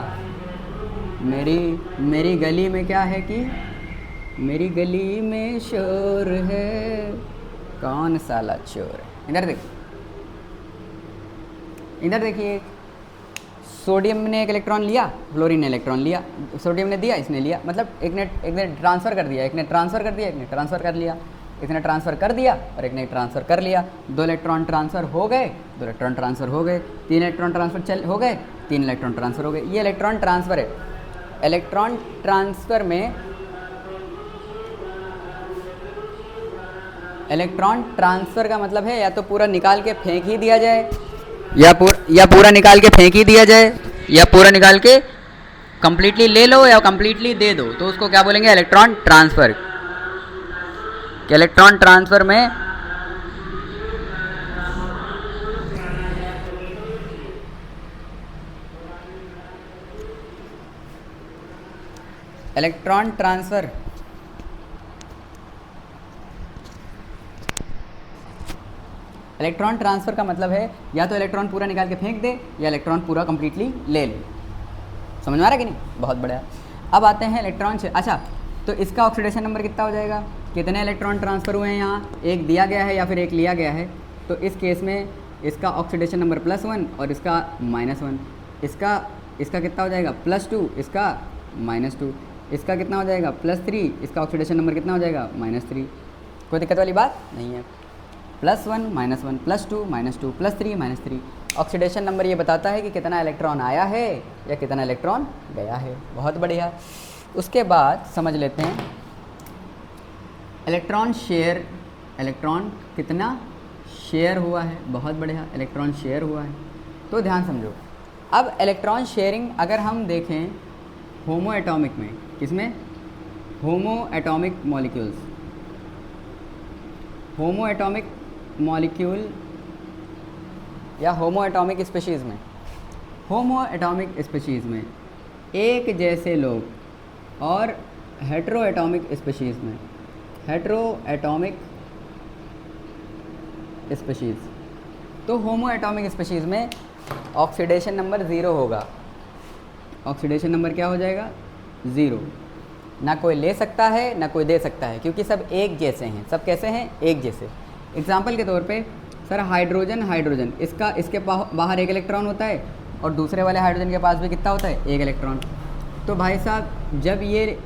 मेरी गली में क्या है कि मेरी गली में शोर है, कौन साला चोर है? इधर देखिए, सोडियम ने एक इलेक्ट्रॉन लिया, फ्लोरीन ने इलेक्ट्रॉन लिया, सोडियम ने दिया, इसने लिया, मतलब एक ने ट्रांसफ़र कर दिया, एक ने ट्रांसफ़र कर दिया, एक ने ट्रांसफ़र कर लिया, एक ने ट्रांसफ़र कर दिया और एक ने ट्रांसफ़र कर लिया। 2 इलेक्ट्रॉन ट्रांसफ़र हो गए, 2 इलेक्ट्रॉन ट्रांसफ़र हो गए, 3 इलेक्ट्रॉन ट्रांसफ़र हो गए, 3 इलेक्ट्रॉन ट्रांसफ़र हो गए। ये इलेक्ट्रॉन ट्रांसफ़र है। इलेक्ट्रॉन ट्रांसफ़र में इलेक्ट्रॉन ट्रांसफ़र का मतलब है या तो पूरा निकाल के फेंक ही दिया जाए या पूरा निकाल के फेंक ही दिया जाए, या पूरा निकाल के कंप्लीटली ले लो या कंप्लीटली दे दो, तो उसको क्या बोलेंगे? Electron transfer. कि इलेक्ट्रॉन ट्रांसफ़र में इलेक्ट्रॉन ट्रांसफ़र इलेक्ट्रॉन ट्रांसफ़र का मतलब है या तो इलेक्ट्रॉन पूरा निकाल के फेंक दे या इलेक्ट्रॉन पूरा कंप्लीटली ले ले। समझ में आ रहा है कि नहीं? बहुत बढ़िया। अब आते हैं इलेक्ट्रॉन से। अच्छा, तो इसका ऑक्सीडेशन नंबर कितना हो जाएगा? कितने इलेक्ट्रॉन ट्रांसफ़र हुए हैं यहाँ? एक दिया गया है या फिर एक लिया गया है, तो इस केस में इसका ऑक्सीडेशन नंबर +1 और इसका -1। इसका कितना हो जाएगा? +2, इसका -2। इसका कितना हो जाएगा? +3। इसका ऑक्सीडेशन नंबर कितना हो जाएगा? -3। कोई दिक्कत वाली बात नहीं है। +1 -1 +2 -2 +3 -3। ऑक्सीडेशन नंबर ये बताता है कि कितना इलेक्ट्रॉन आया है या कितना इलेक्ट्रॉन गया है। बहुत बढ़िया। उसके बाद समझ लेते हैं इलेक्ट्रॉन शेयर। इलेक्ट्रॉन कितना शेयर हुआ है? बहुत बढ़िया, इलेक्ट्रॉन शेयर हुआ है। तो ध्यान समझो, अब इलेक्ट्रॉन शेयरिंग अगर हम देखें होमो एटॉमिक में, किसमें? होमो एटॉमिक मॉलिक्यूल्स। होमो एटॉमिक मॉलिक्यूल या होमो एटॉमिक स्पीशीज़ में, होमो एटॉमिक स्पीशीज़ में एक जैसे लोग और हेटेरो एटॉमिक स्पीशीज़ में, हेटेरो एटॉमिक स्पीशीज़, तो होमो एटॉमिक स्पीशीज़ में ऑक्सीडेशन नंबर 0 होगा। ऑक्सीडेशन नंबर क्या हो जाएगा? 0। ना कोई ले सकता है ना कोई दे सकता है, क्योंकि सब एक जैसे हैं। सब कैसे हैं? एक जैसे। एग्जाम्पल के तौर पे सर हाइड्रोजन, इसके बाहर एक इलेक्ट्रॉन होता है और दूसरे वाले हाइड्रोजन के पास भी कितना होता है? एक इलेक्ट्रॉन। तो भाई साहब जब ये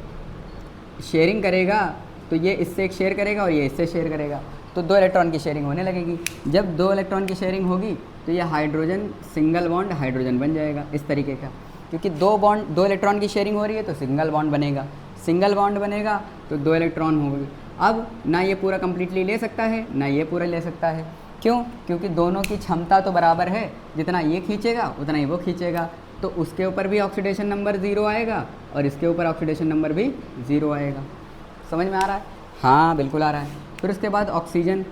शेयरिंग करेगा तो ये इससे एक शेयर करेगा और ये इससे शेयर करेगा, तो 2 इलेक्ट्रॉन की शेयरिंग होने लगेगी। जब 2 इलेक्ट्रॉन की शेयरिंग होगी तो ये हाइड्रोजन सिंगल बॉन्ड हाइड्रोजन बन जाएगा इस तरीके का, क्योंकि 2 इलेक्ट्रॉन की शेयरिंग हो रही है तो सिंगल बॉन्ड बनेगा। सिंगल बॉन्ड बनेगा तो 2 इलेक्ट्रॉन होंगे। अब ना ये पूरा कंप्लीटली ले सकता है ना ये पूरा ले सकता है। क्यों? क्योंकि दोनों की क्षमता तो बराबर है, जितना ये खींचेगा उतना ही वो खींचेगा, तो उसके ऊपर भी ऑक्सीडेशन नंबर 0 आएगा और इसके ऊपर ऑक्सीडेशन नंबर भी 0 आएगा। समझ में आ रहा है? हाँ बिल्कुल आ रहा है। फिर उसके बाद ऑक्सीजन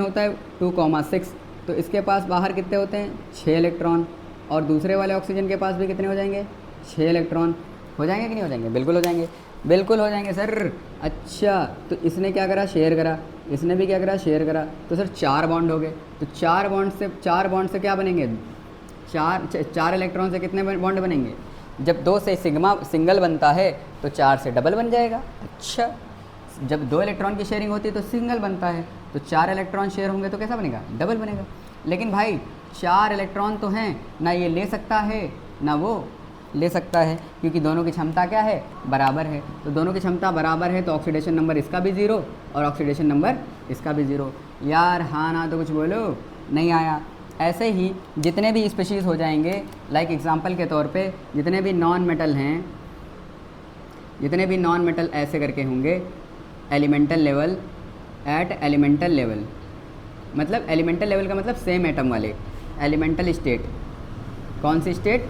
होता है 2,6, तो इसके पास बाहर कितने होते हैं? 6 इलेक्ट्रॉन, और दूसरे वाले ऑक्सीजन के पास भी कितने हो जाएंगे? 6 इलेक्ट्रॉन। हो जाएंगे कि नहीं हो जाएंगे? बिल्कुल हो जाएंगे, बिल्कुल हो जाएंगे सर। अच्छा, तो इसने क्या करा? शेयर करा। इसने भी क्या करा? शेयर करा। तो सर 4 बॉन्ड हो गए। तो 4 बॉन्ड से क्या बनेंगे? 4 इलेक्ट्रॉन से कितने बॉन्ड बनेंगे? जब 2 से सिंगल बनता है तो 4 से डबल बन जाएगा। अच्छा, जब 2 इलेक्ट्रॉन की शेयरिंग होती है तो सिंगल बनता है, तो 4 इलेक्ट्रॉन शेयर होंगे तो कैसा बनेगा? डबल बनेगा। लेकिन भाई 4 इलेक्ट्रॉन तो हैं, ना ये ले सकता है ना वो ले सकता है, क्योंकि दोनों की क्षमता क्या है? बराबर है। तो दोनों की क्षमता बराबर है तो ऑक्सीडेशन नंबर इसका भी 0 और ऑक्सीडेशन नंबर इसका भी 0। यार हाँ ना तो कुछ बोलो, नहीं आया। ऐसे ही जितने भी स्पीशीज़ हो जाएंगे, लाइक एग्जांपल के तौर पे जितने भी नॉन मेटल हैं, जितने भी नॉन मेटल ऐसे करके होंगे elemental level, at elemental level, मतलब एलिमेंटल लेवल का मतलब सेम एटम वाले। एलिमेंटल स्टेट, कौन सी स्टेट?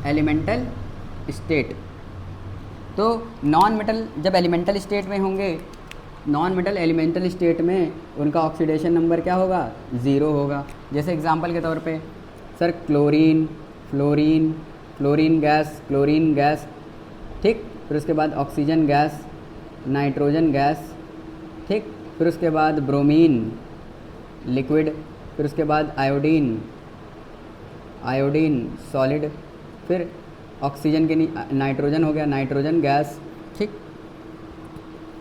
Elemental state. तो नॉन मेटल जब एलिमेंटल स्टेट में होंगे, नॉन मेटल एलिमेंटल स्टेट में उनका ऑक्सीडेशन नंबर क्या होगा? 0 होगा। जैसे एग्जांपल के तौर पे सर क्लोरीन, फ्लोरीन गैस, ठीक। फिर उसके बाद ऑक्सीजन गैस, नाइट्रोजन गैस, ठीक। फिर उसके बाद ब्रोमीन लिक्विड, फिर उसके बाद आयोडीन सॉलिड, फिर ऑक्सीजन के नाइट्रोजन हो गया, नाइट्रोजन गैस, ठीक,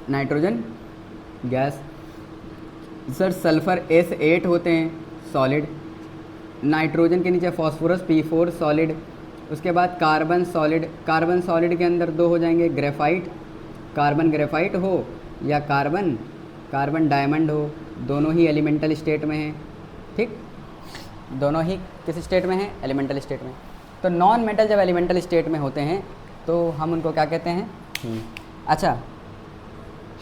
nitrogen gas. Sir sulphur S8 होते हैं सॉलिड, नाइट्रोजन के नीचे फॉस्फोरस P4 सॉलिड, उसके बाद कार्बन सॉलिड के अंदर दो हो जाएंगे ग्रेफाइट, कार्बन ग्रेफाइट हो या कार्बन डायमंड हो, दोनों ही एलिमेंटल स्टेट में हैं, ठीक, दोनों ही किस स्टेट में हैं, एलिमेंटल स्टेट में। तो नॉन मेटल जब एलिमेंटल स्टेट में होते हैं तो हम उनको क्या कहते हैं। अच्छा,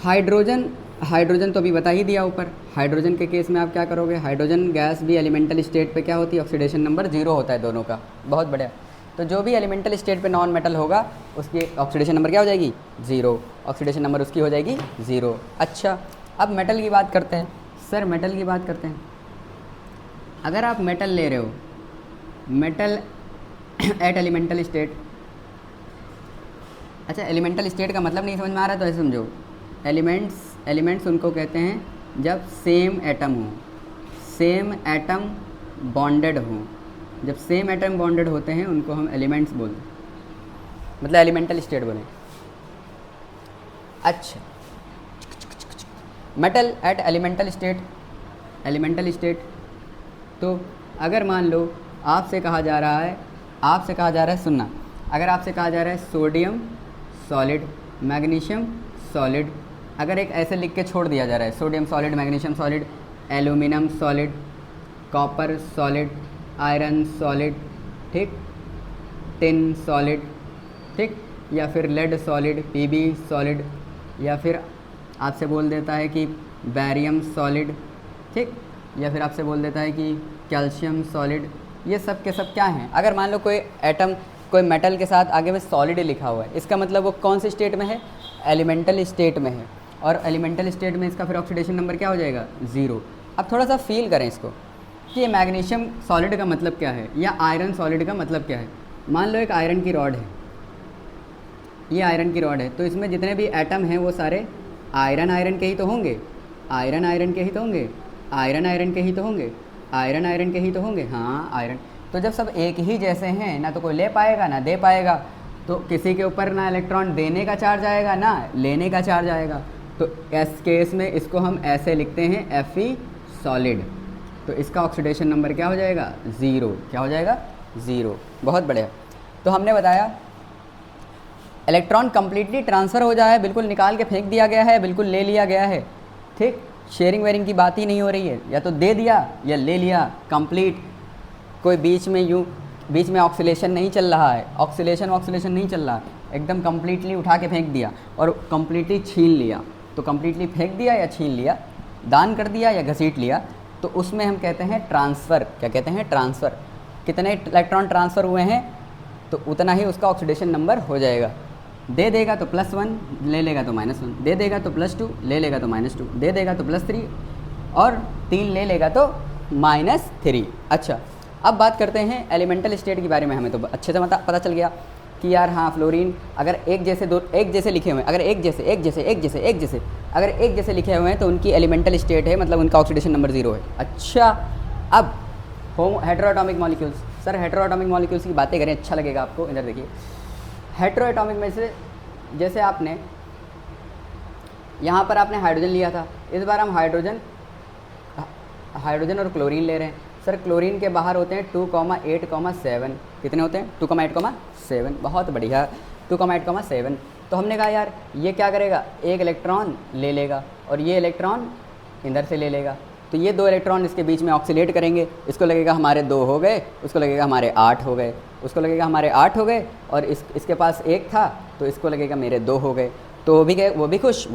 हाइड्रोजन तो अभी बता ही दिया ऊपर। हाइड्रोजन के केस में आप क्या करोगे, हाइड्रोजन गैस भी एलिमेंटल स्टेट पे क्या होती है, ऑक्सीडेशन नंबर 0 होता है दोनों का। बहुत बढ़िया। तो जो भी एलिमेंटल स्टेट पे नॉन मेटल होगा उसकी ऑक्सीडेशन नंबर क्या हो जाएगी, 0, ऑक्सीडेशन नंबर उसकी हो जाएगी 0। अच्छा, अब मेटल की बात करते हैं। सर मेटल की बात करते हैं, अगर आप मेटल ले रहे हो, मेटल एट एलिमेंटल स्टेट, अच्छा एलिमेंटल स्टेट का मतलब नहीं समझ में आ रहा तो ऐसे समझो, एलिमेंट्स उनको कहते हैं जब सेम एटम बॉन्डेड हो। जब सेम एटम बॉन्डेड होते हैं उनको हम एलिमेंट्स बोलते हैं, मतलब एलिमेंटल स्टेट बोलें। अच्छा, मेटल एट एलिमेंटल स्टेट, तो अगर मान लो आपसे कहा जा रहा है सुनना, अगर आपसे कहा जा रहा है सोडियम सॉलिड, मैग्नीशियम सॉलिड, अगर एक ऐसे लिख के छोड़ दिया जा रहा है sodium solid, magnesium solid, aluminium solid, copper solid, iron solid, ठीक, टिन सॉलिड, ठीक, या फिर लेड सॉलिड, पीबी सॉलिड, या फिर आपसे बोल देता है कि बैरियम सॉलिड, ठीक, या फिर आपसे बोल देता है कि कैल्शियम सॉलिड, ये सब के सब क्या हैं। अगर मान लो कोई एटम कोई मेटल के साथ आगे में सॉलिड लिखा हुआ है, इसका मतलब वो कौन से स्टेट में है, एलिमेंटल स्टेट में है, और एलिमेंटल स्टेट में इसका फिर ऑक्सीडेशन नंबर क्या हो जाएगा, 0। अब थोड़ा सा फील करें इसको कि ये मैग्नीशियम सॉलिड का मतलब क्या है या आयरन सॉलिड का मतलब क्या है। मान लो एक आयरन की रॉड है, ये आयरन की रॉड है, तो इसमें जितने भी एटम हैं वो सारे आयरन के ही तो होंगे, आयरन के ही तो होंगे, आयरन के ही तो होंगे, आयरन के ही तो होंगे, हाँ आयरन। तो जब सब एक ही जैसे हैं, ना तो कोई ले पाएगा ना दे पाएगा, तो किसी के ऊपर ना इलेक्ट्रॉन देने का चार्ज आएगा ना लेने का चार्ज आएगा। तो इस केस में इसको हम ऐसे लिखते हैं Fe सॉलिड, तो इसका ऑक्सीडेशन नंबर क्या हो जाएगा, 0। क्या हो जाएगा, 0। बहुत बढ़िया। तो हमने बताया इलेक्ट्रॉन कंप्लीटली ट्रांसफ़र हो जाए, बिल्कुल निकाल के फेंक दिया गया है, बिल्कुल ले लिया गया है, ठीक, शेयरिंग वेयरिंग की बात ही नहीं हो रही है, या तो दे दिया या ले लिया, कंप्लीट, कोई बीच में ऑक्सीलेशन नहीं चल रहा है, ऑक्सीलेशन नहीं चल रहा है, एकदम कम्प्लीटली उठा के फेंक दिया और कम्प्लीटली छीन लिया। तो कम्प्लीटली फेंक दिया या छीन लिया, दान कर दिया या घसीट लिया, तो उसमें हम कहते हैं ट्रांसफ़र। क्या कहते हैं, ट्रांसफ़र। कितने इलेक्ट्रॉन ट्रांसफ़र हुए हैं तो उतना ही उसका ऑक्सीडेशन नंबर हो जाएगा। दे देगा तो +1, ले लेगा तो -1, दे देगा तो +2, ले लेगा तो -2, दे देगा तो +3 और 3 ले लेगा तो -3। अच्छा, अब बात करते हैं एलिमेंटल स्टेट के बारे में। हमें तो अच्छे से पता चल गया कि यार हाँ फ्लोरीन अगर एक जैसे लिखे हुए हैं, अगर एक जैसे लिखे हुए हैं तो उनकी एलिमेंटल स्टेट है, मतलब उनका ऑक्सीडेशन नंबर 0 है। अच्छा, अब हेटेरोएटॉमिक मॉलिक्यूल्स। सर हेटेरोएटॉमिक मॉलिक्यूल्स की बातें करें, अच्छा लगेगा आपको। इधर देखिए, हेटेरोएटॉमिक में से जैसे आपने यहाँ पर आपने हाइड्रोजन लिया था, इस बार हम हाइड्रोजन और क्लोरीन ले रहे हैं। सर क्लोरीन के बाहर होते हैं 2,8,7, कितने होते हैं, 2,8,7। बहुत बढ़िया, 2,8,7। तो हमने कहा यार ये क्या करेगा, एक इलेक्ट्रॉन ले लेगा और ये इलेक्ट्रॉन इधर से ले लेगा, तो ये 2 इलेक्ट्रॉन इसके बीच में ऑक्सीलेट करेंगे, इसको लगेगा हमारे 2 हो गए, उसको लगेगा हमारे 8 हो गए, उसको लगेगा हमारे 8 हो गए, और इसके पास 1 था तो इसको लगेगा मेरे 2 हो गए। तो वो भी गए, वो भी खुश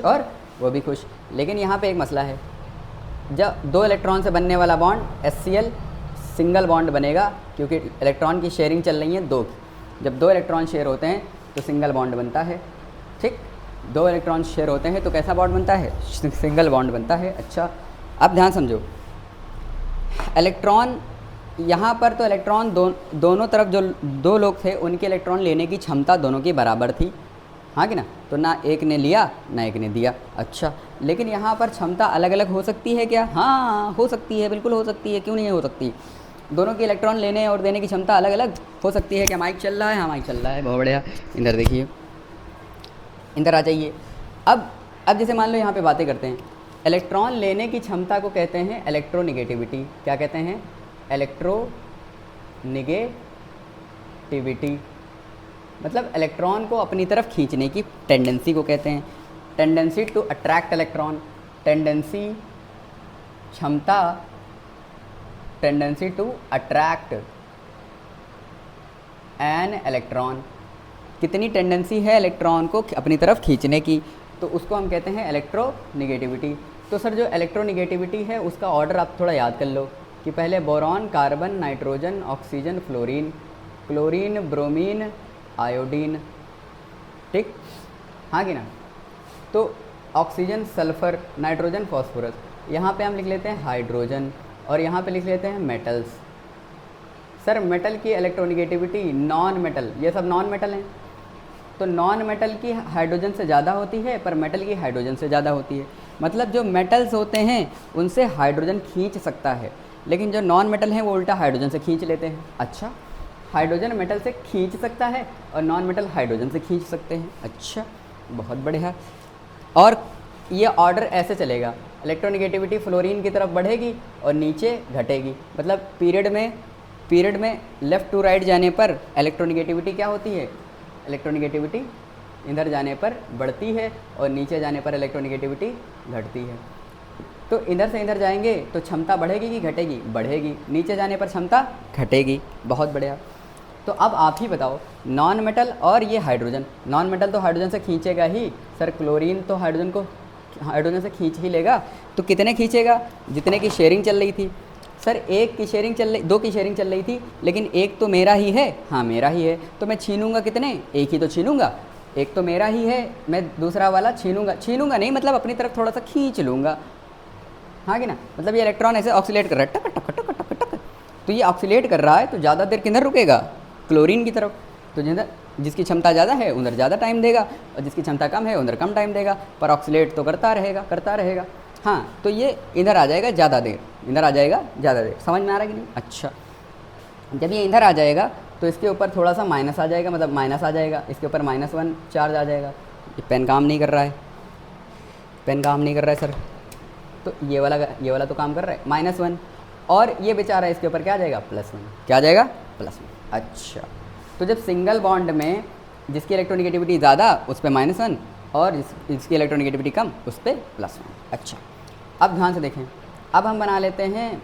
और वो भी खुश। लेकिन यहाँ पे एक मसला है, जब 2 इलेक्ट्रॉन से बनने वाला बॉन्ड HCl सिंगल बॉन्ड बनेगा, क्योंकि इलेक्ट्रॉन की शेयरिंग चल रही है 2 की। जब 2 इलेक्ट्रॉन शेयर होते हैं तो सिंगल बॉन्ड बनता है, ठीक, 2 इलेक्ट्रॉन शेयर होते हैं तो कैसा बॉन्ड बनता है, सिंगल बॉन्ड बनता है। अच्छा, अब ध्यान समझो, इलेक्ट्रॉन यहाँ पर तो इलेक्ट्रॉन दोनों तरफ जो 2 लोग थे उनके इलेक्ट्रॉन लेने की क्षमता दोनों की बराबर थी, हाँ कि ना, तो ना एक ने लिया ना एक ने दिया। अच्छा, लेकिन यहाँ पर क्षमता अलग अलग हो सकती है क्या, हाँ हो सकती है, बिल्कुल हो सकती है, क्यों नहीं हो सकती। दोनों के इलेक्ट्रॉन लेने और देने की क्षमता अलग अलग हो सकती है। क्या माइक चल रहा है, हाँ माइक चल रहा है, बहुत बढ़िया। इधर देखिए, इधर आ जाइए। अब जैसे मान लो यहाँ पे बातें करते हैं, इलेक्ट्रॉन लेने की क्षमता को कहते हैं इलेक्ट्रोनिगेटिविटी। क्या कहते हैं, इलेक्ट्रोनिगेटिविटी। अट्रैक्टिविटी, मतलब इलेक्ट्रॉन को अपनी तरफ खींचने की टेंडेंसी को कहते हैं। Tendency to attract electron, tendency क्षमता, tendency to attract an electron, कितनी टेंडेंसी है इलेक्ट्रॉन को अपनी तरफ खींचने की, तो उसको हम कहते हैं इलेक्ट्रोनिगेटिविटी। तो सर जो इलेक्ट्रोनिगेटिविटी है उसका ऑर्डर आप थोड़ा याद कर लो कि पहले boron, carbon, nitrogen, oxygen, fluorine, chlorine, bromine, iodine, ठीक, हाँ कि ना। तो ऑक्सीजन, सल्फर, नाइट्रोजन, फॉस्फोरस, यहाँ पे हम लिख लेते हैं हाइड्रोजन और यहाँ पे लिख लेते हैं मेटल्स। सर मेटल की इलेक्ट्रोनिगेटिविटी, नॉन मेटल, ये सब नॉन मेटल हैं, तो नॉन मेटल की हाइड्रोजन से ज़्यादा होती है पर मेटल की हाइड्रोजन से ज़्यादा होती है। मतलब जो मेटल्स होते हैं उनसे हाइड्रोजन खींच सकता है, लेकिन जो नॉन मेटल हैं वो उल्टा हाइड्रोजन से खींच लेते हैं। अच्छा, हाइड्रोजन मेटल से खींच सकता है और नॉन मेटल हाइड्रोजन से खींच सकते हैं। अच्छा, बहुत बढ़िया। और ये ऑर्डर ऐसे चलेगा, इलेक्ट्रोनिगेटिविटी फ्लोरीन की तरफ बढ़ेगी और नीचे घटेगी। मतलब पीरियड में लेफ़्ट टू राइट जाने पर इलेक्ट्रोनिगेटिविटी क्या होती है, इलेक्ट्रोनिगेटिविटी इधर जाने पर बढ़ती है और नीचे जाने पर इलेक्ट्रोनिगेटिविटी घटती है। तो इधर से इधर जाएंगे तो क्षमता बढ़ेगी कि घटेगी, बढ़ेगी, नीचे जाने पर क्षमता घटेगी। बहुत बढ़िया। तो अब आप ही बताओ, नॉन मेटल और ये हाइड्रोजन, नॉन मेटल तो हाइड्रोजन से खींचेगा ही, सर क्लोरीन तो हाइड्रोजन से खींच ही लेगा, तो कितने खींचेगा, जितने की शेयरिंग चल रही थी। सर एक की शेयरिंग चल रही, दो की शेयरिंग चल रही थी, लेकिन एक तो मेरा ही है, हाँ मेरा ही है, तो मैं छीनूंगा कितने, एक ही तो छीनूंगा, एक तो मेरा ही है, मैं दूसरा वाला छीनूंगा नहीं, मतलब अपनी तरफ थोड़ा सा खींच लूँगा, हाँ कि ना। मतलब ये इलेक्ट्रॉन ऐसे ऑक्सीलेट कर रहा है, टक टक टक टक टक, तो ये ऑक्सीलेट कर रहा है तो ज़्यादा देर किधर रुकेगा, क्लोरीन की तरफ। तो जिधर जिसकी क्षमता ज़्यादा है उधर ज़्यादा टाइम देगा और जिसकी क्षमता कम है उधर कम टाइम देगा, पर ऑक्सीलेट तो करता रहेगा। हाँ, तो ये इधर आ जाएगा ज़्यादा देर, इधर आ जाएगा ज़्यादा देर। समझ में आ रहा है कि नहीं? अच्छा, जब ये इधर आ जाएगा तो इसके ऊपर थोड़ा सा माइनस आ जाएगा, मतलब माइनस आ जाएगा, इसके ऊपर -1 चार्ज आ जाएगा। ये पेन काम नहीं कर रहा है, सर। तो ये वाला तो काम कर रहा है, -1, और ये बेचारा इसके ऊपर क्या आ जाएगा, +1। क्या आ जाएगा, +1। अच्छा, तो जब सिंगल बॉन्ड में जिसकी इलेक्ट्रोनिगेटिविटी ज़्यादा उस पर -1 और जिसकी इलेक्ट्रोनिगेटिविटी कम उस पर +1। अच्छा, अब ध्यान से देखें, अब हम बना लेते हैं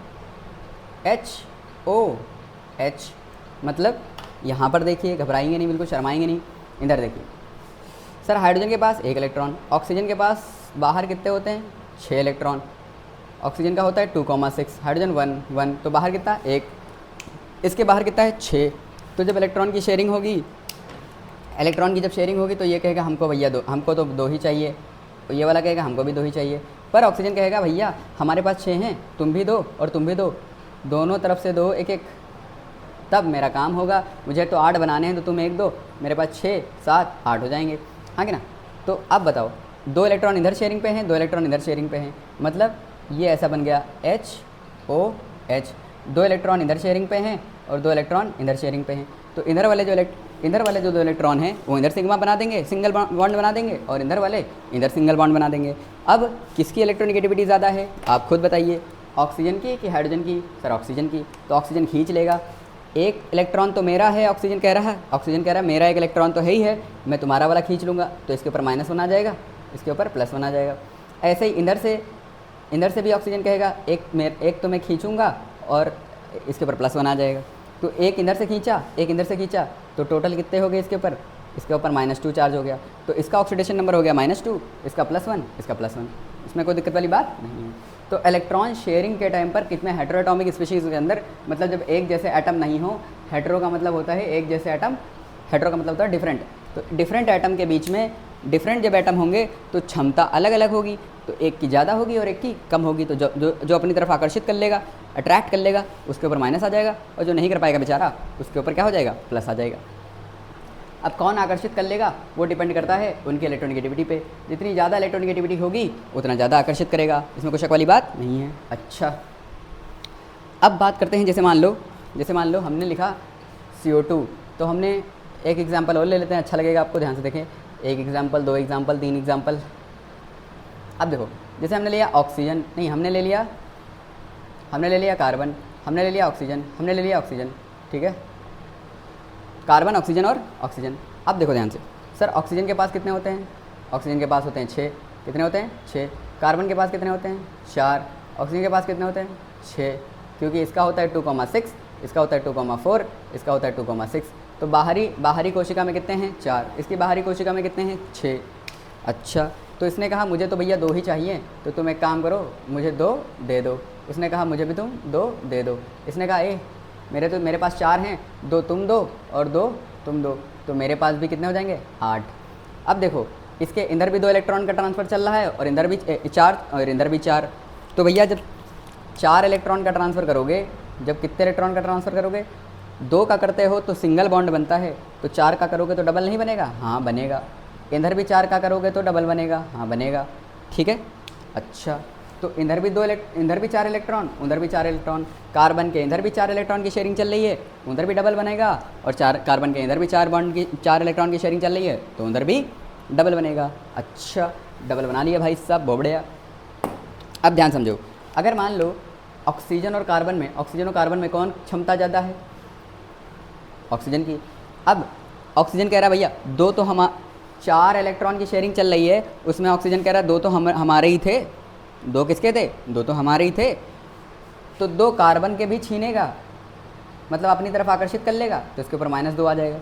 HOH, मतलब यहाँ पर देखिए, घबराएंगे नहीं, बिल्कुल शर्माएंगे नहीं, इधर देखिए। सर हाइड्रोजन के पास 1 इलेक्ट्रॉन, ऑक्सीजन के पास बाहर कितने होते हैं, 6 इलेक्ट्रॉन, ऑक्सीजन का होता है 2,6, हाइड्रोजन 1, तो बाहर कितना, 1, इसके बाहर कितना है, 6। तो जब इलेक्ट्रॉन की शेयरिंग होगी तो ये कहेगा हमको भैया हमको तो 2 ही चाहिए, तो ये वाला कहेगा हमको भी 2 ही चाहिए, पर ऑक्सीजन कहेगा भैया हमारे पास 6 हैं, तुम भी 2 और तुम भी 2, दोनों तरफ से 2, 1-1, तब मेरा काम होगा। मुझे तो 8 बनाने हैं, तो तुम 1 2, मेरे पास 6 7 8 हो जाएंगे, हाँ कि ना। तो अब बताओ, 2 इलेक्ट्रॉन इधर शेयरिंग पे हैं, 2 इलेक्ट्रॉन इधर शेयरिंग पे हैं, मतलब ये ऐसा बन गया HOH। 2 इलेक्ट्रॉन इधर शेयरिंग पे हैं और 2 इलेक्ट्रॉन इधर शेयरिंग पे हैं, तो इधर वाले जो 2 इलेक्ट्रॉन हैं वो इधर सिग्मा बना देंगे, सिंगल बॉन्ड बना देंगे, और इधर वाले इधर सिंगल बॉन्ड बना देंगे। अब किसकी इलेक्ट्रोनिगेटिविटी ज़्यादा है, आप खुद बताइए, ऑक्सीजन की कि हाइड्रोजन की, सर ऑक्सीजन की, तो ऑक्सीजन खींच लेगा। 1 इलेक्ट्रॉन तो मेरा है, ऑक्सीजन कह रहा है मेरा 1 इलेक्ट्रॉन तो है ही है, मैं तुम्हारा वाला खींच लूँगा, तो इसके ऊपर -1 आ जाएगा, इसके ऊपर +1 आ जाएगा। ऐसे ही इधर से भी ऑक्सीजन कहेगा एक तो मैं खींचूँगा और इसके ऊपर +1 आ जाएगा। तो एक इधर से खींचा, तो टोटल कितने हो गए, इसके ऊपर -2 चार्ज हो गया, तो इसका ऑक्सीडेशन नंबर हो गया -2, इसका +1, इसका +1, इसमें कोई दिक्कत वाली बात नहीं है। तो इलेक्ट्रॉन शेयरिंग के टाइम पर कितने हेटेरोटॉमिक स्पीशीज़ के अंदर, मतलब जब एक जैसे एटम नहीं हो, हेटेरो का मतलब होता है एक जैसे एटम, हेटेरो का मतलब होता है डिफरेंट, तो डिफरेंट एटम के बीच में डिफरेंट जब एटम होंगे तो क्षमता अलग अलग होगी, तो एक की ज़्यादा होगी और एक की कम होगी, तो जो अपनी तरफ आकर्षित कर लेगा, अट्रैक्ट कर लेगा, उसके ऊपर माइनस आ जाएगा, और जो नहीं कर पाएगा बेचारा उसके ऊपर क्या हो जाएगा, प्लस आ जाएगा। अब कौन आकर्षित कर लेगा वो डिपेंड करता है उनकी इलेक्ट्रोनिगेटिविटी पे, जितनी ज़्यादा इलेक्ट्रोनिगेटिविटी होगी उतना ज़्यादा आकर्षित करेगा, इसमें कोई शक वाली बात नहीं है। अच्छा, अब बात करते हैं, जैसे मान लो हमने लिखा CO2, तो हमने एक एग्जाम्पल और ले लेते हैं, अच्छा लगेगा आपको, ध्यान से देखें, 1 एग्जाम्पल, 2 एग्जाम्पल, 3 एग्जाम्पल। अब देखो, जैसे हमने लिया ऑक्सीजन, नहीं हमने ले लिया कार्बन, हमने ले लिया ऑक्सीजन, ठीक है। कार्बन, ऑक्सीजन और ऑक्सीजन। अब देखो ध्यान से, सर ऑक्सीजन के पास कितने होते हैं? ऑक्सीजन के पास होते हैं 6। कितने होते हैं? 6। कार्बन के पास कितने होते हैं? 4। ऑक्सीजन के पास कितने होते हैं? 6, क्योंकि इसका होता है 2,6, इसका होता है 2,4, इसका होता है 2,6। तो बाहरी कोशिका में कितने हैं? 4। इसकी बाहरी कोशिका में कितने हैं? 6। अच्छा, तो इसने कहा मुझे तो भैया 2 ही चाहिए, तो तुम एक काम करो, मुझे 2 दे दो। उसने कहा मुझे भी तुम 2 दे दो। इसने कहा मेरे पास 4 हैं, 2 तुम दो और 2 तुम दो, तो मेरे पास भी कितने हो जाएंगे? 8। अब देखो, इसके अंदर भी 2 इलेक्ट्रॉन का ट्रांसफ़र चल रहा है और अंदर भी 4 और अंदर भी 4। तो भैया जब 4 इलेक्ट्रॉन का ट्रांसफ़र करोगे, जब कितने इलेक्ट्रॉन का ट्रांसफ़र करोगे? 2 का करते हो तो सिंगल बॉन्ड बनता है, तो 4 का करोगे तो डबल नहीं बनेगा? हाँ बनेगा। इधर भी 4 का करोगे तो डबल बनेगा? हाँ बनेगा। ठीक है। अच्छा, तो इधर भी इधर भी 4 इलेक्ट्रॉन, उधर भी 4 इलेक्ट्रॉन। कार्बन के इधर भी 4 इलेक्ट्रॉन की शेयरिंग चल रही है, उधर भी डबल बनेगा। और 4 कार्बन के इधर भी 4 इलेक्ट्रॉन की शेयरिंग चल रही है, तो उधर भी डबल बनेगा। अच्छा, डबल बना लिया भाई साहब, बहुत बढ़िया। अब ध्यान समझो, अगर मान लो ऑक्सीजन और कार्बन में कौन क्षमता ज़्यादा है? ऑक्सीजन की। अब ऑक्सीजन कह रहा है भैया 2 तो 4 इलेक्ट्रॉन की शेयरिंग चल रही है, उसमें ऑक्सीजन कह रहा है 2 तो हमारे ही थे। 2 किसके थे? 2 तो हमारे ही थे। तो 2 कार्बन के भी छीनेगा, मतलब अपनी तरफ आकर्षित कर लेगा, तो इसके ऊपर -2 आ जाएगा।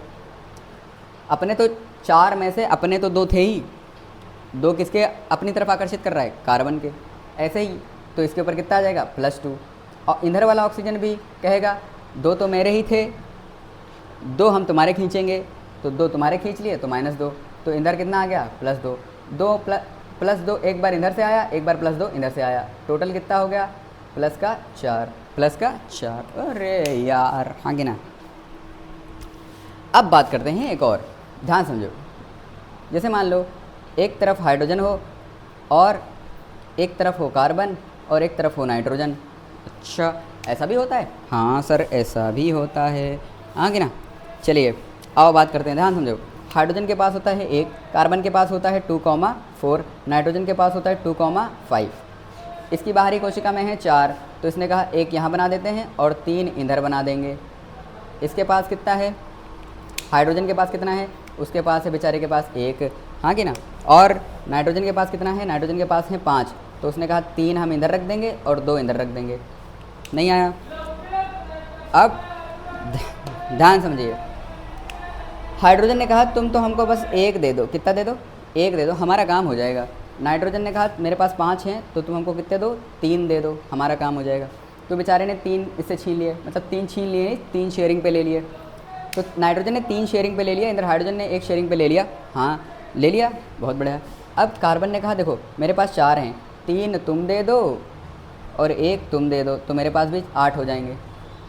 अपने तो 4 में से अपने तो 2 थे ही, 2 किसके अपनी तरफ आकर्षित कर रहा है? कार्बन के। ऐसे ही तो इसके ऊपर कितना आ जाएगा? +2। और इधर वाला ऑक्सीजन भी कहेगा 2 तो मेरे ही थे, 2 हम तुम्हारे खींचेंगे, तो 2 तुम्हारे खींच लिए तो -2, तो इधर कितना आ गया? +2। 2 + 2 एक बार इधर से आया, एक बार +2 इधर से आया, टोटल कितना हो गया? +4। अरे यार, हाँ कि ना। अब बात करते हैं एक और, ध्यान समझो। जैसे मान लो एक तरफ हाइड्रोजन हो और एक तरफ हो कार्बन और एक तरफ हो नाइट्रोजन। अच्छा, ऐसा भी होता है? हाँ सर, ऐसा भी होता है, हाँ कि ना। चलिए आओ बात करते हैं, ध्यान समझो। हाइड्रोजन के पास होता है 1, कार्बन के पास होता है 2,4, नाइट्रोजन के पास होता है 2,5। इसकी बाहरी कोशिका में है 4, तो इसने कहा 1 यहाँ बना देते हैं और 3 इधर बना देंगे। इसके पास कितना है? हाइड्रोजन के पास कितना है? उसके पास है बेचारे के पास 1, हाँ कि ना। और नाइट्रोजन के पास कितना है? नाइट्रोजन के पास है 5, तो उसने कहा 3 हम इधर रख देंगे और 2 इधर रख देंगे। नहीं आया? अब ध्यान समझिए, हाइड्रोजन ने कहा तुम तो हमको बस 1 दे दो। कितना दे दो? 1 दे दो, हमारा काम हो जाएगा। नाइट्रोजन ने कहा मेरे पास 5 हैं, तो तुम हमको कितने दो? 3 दे दो, हमारा काम हो जाएगा। तो बेचारे ने 3 इससे छीन लिए, मतलब 3 छीन लिए, 3 शेयरिंग पे ले लिए। तो नाइट्रोजन ने 3 शेयरिंग पे ले लिया, इधर हाइड्रोजन ने 1 शेयरिंग पे ले लिया। हाँ ले लिया, बहुत बढ़िया। अब कार्बन ने कहा देखो मेरे पास 4 हैं, 3 तुम दे दो और 1 तुम दे दो, तो मेरे पास भी 8 हो जाएंगे,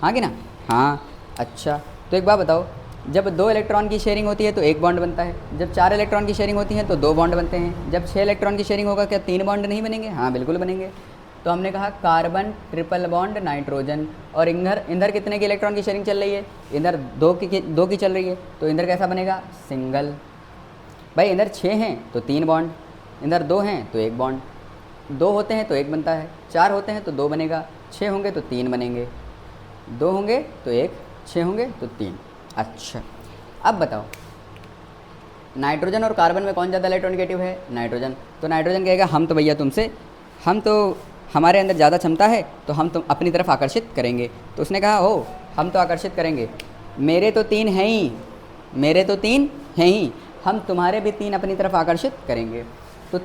हाँ कि ना। हाँ। अच्छा, तो एक बात बताओ, जब 2 इलेक्ट्रॉन की शेयरिंग होती है तो 1 बॉन्ड बनता है, जब 4 इलेक्ट्रॉन की शेयरिंग होती है तो 2 बॉन्ड बनते हैं, जब 6 इलेक्ट्रॉन की शेयरिंग होगा क्या 3 बॉन्ड नहीं बनेंगे? हाँ बिल्कुल बनेंगे। तो हमने कहा कार्बन ट्रिपल बॉन्ड नाइट्रोजन, और इधर कितने की इलेक्ट्रॉन की शेयरिंग चल रही है? इधर 2 की चल रही है, तो इधर कैसा बनेगा? सिंगल। भाई इधर 6 हैं तो 3 बॉन्ड, इधर 2 हैं तो 1 बॉन्ड, 2 होते हैं तो 1 बनता है, 4 होते हैं तो 2 बनेगा, 6 होंगे तो 3 बनेंगे, 2 होंगे तो 1, 6 होंगे तो 3। अच्छा, अब बताओ नाइट्रोजन और कार्बन में कौन ज़्यादा इलेक्ट्रोनेगेटिव है? नाइट्रोजन। तो नाइट्रोजन कहेगा हम तो भैया तुमसे, हम तो हमारे अंदर ज़्यादा क्षमता है, तो हम तुम अपनी तरफ आकर्षित करेंगे। तो उसने कहा हो हम तो आकर्षित करेंगे, मेरे तो 3 हैं ही, मेरे तो 3 हैं ही, हम तुम्हारे भी 3 अपनी तरफ आकर्षित करेंगे। तो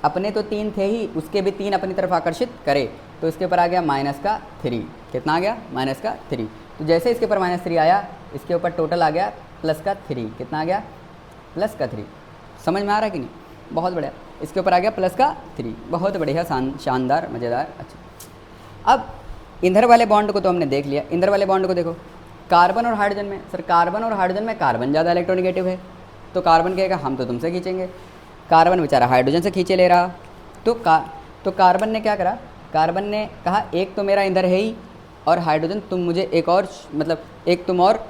अपने तो 3 थे ही, उसके भी 3 अपनी तरफ आकर्षित करे, तो इसके ऊपर आ गया -3। कितना आ गया? -3। तो जैसे इसके ऊपर -3 आया, इसके ऊपर टोटल आ गया +3। कितना आ गया? +3। समझ में आ रहा है कि नहीं? बहुत बढ़िया। इसके ऊपर आ गया +3, बहुत बढ़िया, शानदार, मज़ेदार। अच्छा, अब इधर वाले बॉन्ड को तो हमने देख लिया, इधर वाले बॉन्ड को देखो। कार्बन और हाइड्रोजन में, सर कार्बन और हाइड्रोजन में कार्बन ज़्यादा इलेक्ट्रोनेगेटिव है, तो कार्बन कहेगा हम तो तुमसे खींचेंगे। कार्बन बेचारा हाइड्रोजन से खींचे ले रहा, तो कार्बन ने क्या करा? कार्बन ने कहा 1 तो मेरा इधर है ही, और हाइड्रोजन तुम मुझे 1 और, मतलब 1 तुम और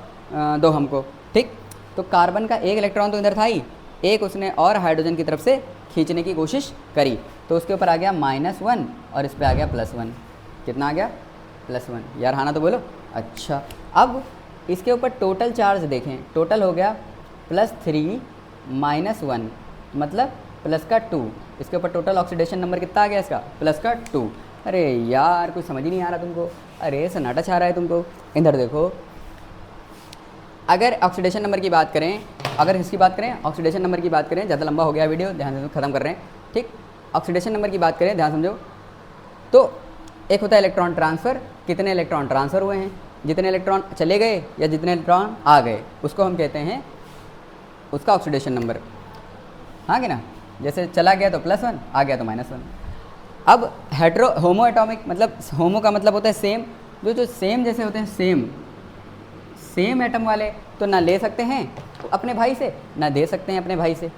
दो हमको, ठीक। तो कार्बन का 1 इलेक्ट्रॉन तो इधर था ही, 1 उसने और हाइड्रोजन की तरफ से खींचने की कोशिश करी, तो उसके ऊपर आ गया -1 और इस पर आ गया +1। कितना आ गया? +1। यार हाँ ना तो बोलो। अच्छा, अब इसके ऊपर टोटल चार्ज देखें, टोटल हो गया +3 -1 मतलब प्लस का 2। इसके ऊपर टोटल ऑक्सीडेशन नंबर कितना आ गया इसका? प्लस का 2। अरे यार कुछ समझ ही नहीं आ रहा तुमको, अरे सन्नाटा छा रहा है तुमको। इधर देखो, अगर ऑक्सीडेशन नंबर की बात करें, अगर इसकी बात करें, ऑक्सीडेशन नंबर की बात करें, ज़्यादा लंबा हो गया वीडियो, ध्यान से ख़त्म कर रहे हैं, ठीक। ऑक्सीडेशन नंबर की बात करें, ध्यान समझो, तो एक होता है इलेक्ट्रॉन ट्रांसफ़र, कितने इलेक्ट्रॉन ट्रांसफ़र हुए हैं, जितने इलेक्ट्रॉन चले गए या जितने इलेक्ट्रॉन आ गए, उसको हम कहते हैं उसका ऑक्सीडेशन नंबर, हाँ कि ना। जैसे चला गया तो +1, आ गया तो -1। अब हेट्रो होमो एटॉमिक, मतलब होमो का मतलब होता है सेम, जो सेम जैसे होते हैं, सेम एटम वाले तो ना ले सकते हैं अपने भाई से, ना दे सकते हैं अपने भाई से,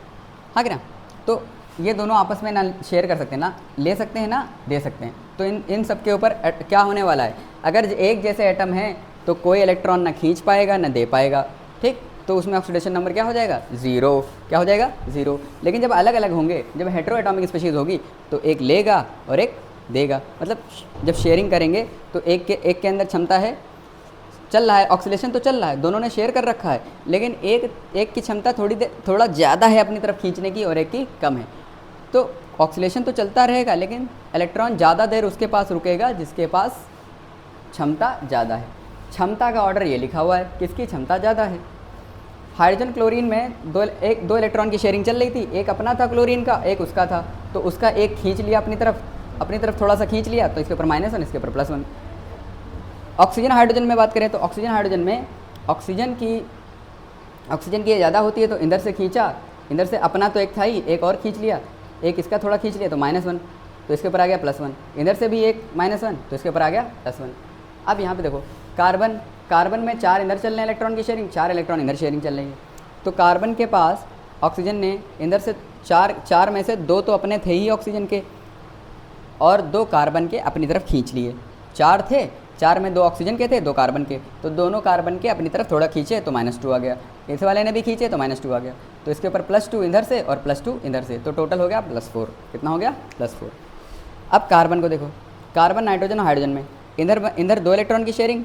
हाँ कि ना। तो ये दोनों आपस में ना शेयर कर सकते हैं, ना ले सकते हैं, ना दे सकते हैं। तो इन सब के ऊपर क्या होने वाला है, अगर एक जैसे एटम है तो कोई इलेक्ट्रॉन ना खींच पाएगा ना दे पाएगा, ठीक। तो उसमें ऑक्सीडेशन नंबर क्या हो जाएगा? 0। क्या हो जाएगा? 0। लेकिन जब अलग अलग होंगे, जब हेटेरो एटॉमिक स्पीशीज़ होगी तो एक लेगा और एक देगा, मतलब जब शेयरिंग करेंगे तो एक के अंदर क्षमता है, चल रहा है, ऑक्सीडेशन तो चल रहा है, दोनों ने शेयर कर रखा है, लेकिन एक की क्षमता थोड़ा ज़्यादा है अपनी तरफ खींचने की और एक की कम है। तो ऑक्सीडेशन तो चलता रहेगा, लेकिन इलेक्ट्रॉन ज़्यादा देर उसके पास रुकेगा जिसके पास क्षमता ज़्यादा है। क्षमता का ऑर्डर ये लिखा हुआ है, किसकी क्षमता ज़्यादा है। हाइड्रोजन क्लोरीन में दो इलेक्ट्रॉन की शेयरिंग चल रही थी, एक अपना था क्लोरीन का, एक उसका था, तो उसका एक खींच लिया अपनी तरफ थोड़ा सा खींच लिया, तो इसके ऊपर -1, इसके ऊपर +1। ऑक्सीजन हाइड्रोजन में बात करें तो ऑक्सीजन हाइड्रोजन में ऑक्सीजन की ज़्यादा होती है, तो इधर से खींचा, इधर से अपना तो एक था ही, एक और खींच लिया, एक इसका थोड़ा खींच लिया तो -1, तो इसके ऊपर आ गया +1। इधर से भी एक -1, तो इसके ऊपर आ गया +1। अब यहाँ पे देखो, कार्बन में 4 इधर चल रहे हैं इलेक्ट्रॉन की शेयरिंग, 4 इलेक्ट्रॉन इधर शेयरिंग चल रही है। तो कार्बन के पास ऑक्सीजन ने इधर से 4 में से 2 तो अपने थे ही ऑक्सीजन के, और 2 कार्बन के अपनी तरफ खींच लिए। 4 थे, 4 में 2 ऑक्सीजन के थे, 2 कार्बन के, तो दोनों कार्बन के अपनी तरफ थोड़ा खींचे तो -2 आ गया, इस वाले ने भी खींचे तो -2 आ गया, तो इसके ऊपर +2 इधर से और +2 इधर से, तो टोटल हो गया +4। कितना हो गया? +4। अब कार्बन को देखो, कार्बन, नाइट्रोजन और हाइड्रोजन में इधर 2 इलेक्ट्रॉन की शेयरिंग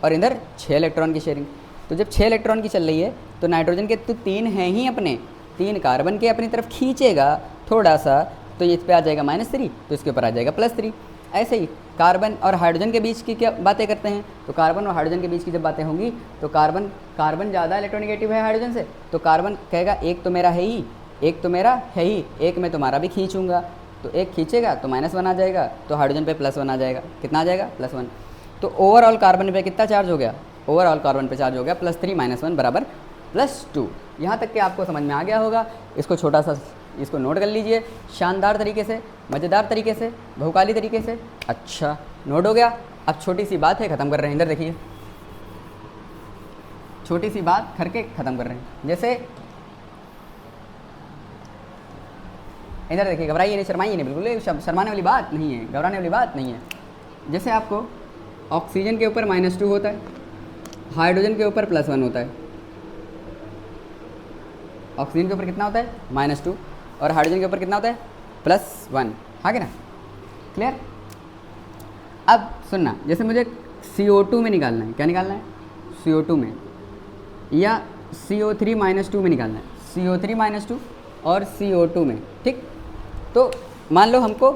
और इधर 6 इलेक्ट्रॉन की शेयरिंग। तो जब 6 इलेक्ट्रॉन की चल रही है तो नाइट्रोजन के तो 3 हैं ही अपने, 3 कार्बन के अपनी तरफ खींचेगा थोड़ा सा, तो इस पे आ जाएगा -3, तो इसके ऊपर आ जाएगा +3। ऐसे ही कार्बन और हाइड्रोजन के बीच की क्या बातें करते हैं, तो कार्बन और हाइड्रोजन के बीच की जब बातें होंगी तो कार्बन ज़्यादा इलेक्ट्रोनेगेटिव है हाइड्रोजन से, तो कार्बन कहेगा एक तो मेरा है ही, एक मैं तुम्हारा भी खींचूंगा, तो एक खींचेगा तो -1 आ जाएगा, तो हाइड्रोजन पे +1 आ जाएगा। कितना आ जाएगा? +1। तो ओवरऑल कार्बन पे कितना चार्ज हो गया? ओवरऑल कार्बन पे चार्ज हो गया +3 -1 बराबर +2। यहाँ तक कि आपको समझ में आ गया होगा। इसको छोटा सा इसको नोट कर लीजिए, शानदार तरीके से, मज़ेदार तरीके से, बहुकाली तरीके से। अच्छा, नोट हो गया। अब छोटी सी बात है, ख़त्म कर रहे हैं। इधर देखिए, छोटी सी बात करके ख़त्म कर रहे हैं। जैसे इधर देखिए, घबराइए नहीं, शर्माइए नहीं, बिल्कुल शर्माने वाली बात नहीं है, घबराने वाली बात नहीं है। जैसे आपको ऑक्सीजन के ऊपर -2 होता है, हाइड्रोजन के ऊपर +1 होता है। ऑक्सीजन के ऊपर कितना होता है? -2, और हाइड्रोजन के ऊपर कितना होता है? +1। हाँ कि ना? क्लियर? अब सुनना, जैसे मुझे CO2 में निकालना है, क्या निकालना है? CO2 में, या CO3 -2 में निकालना है, CO3 -2 और CO2 में, ठीक। तो मान लो हमको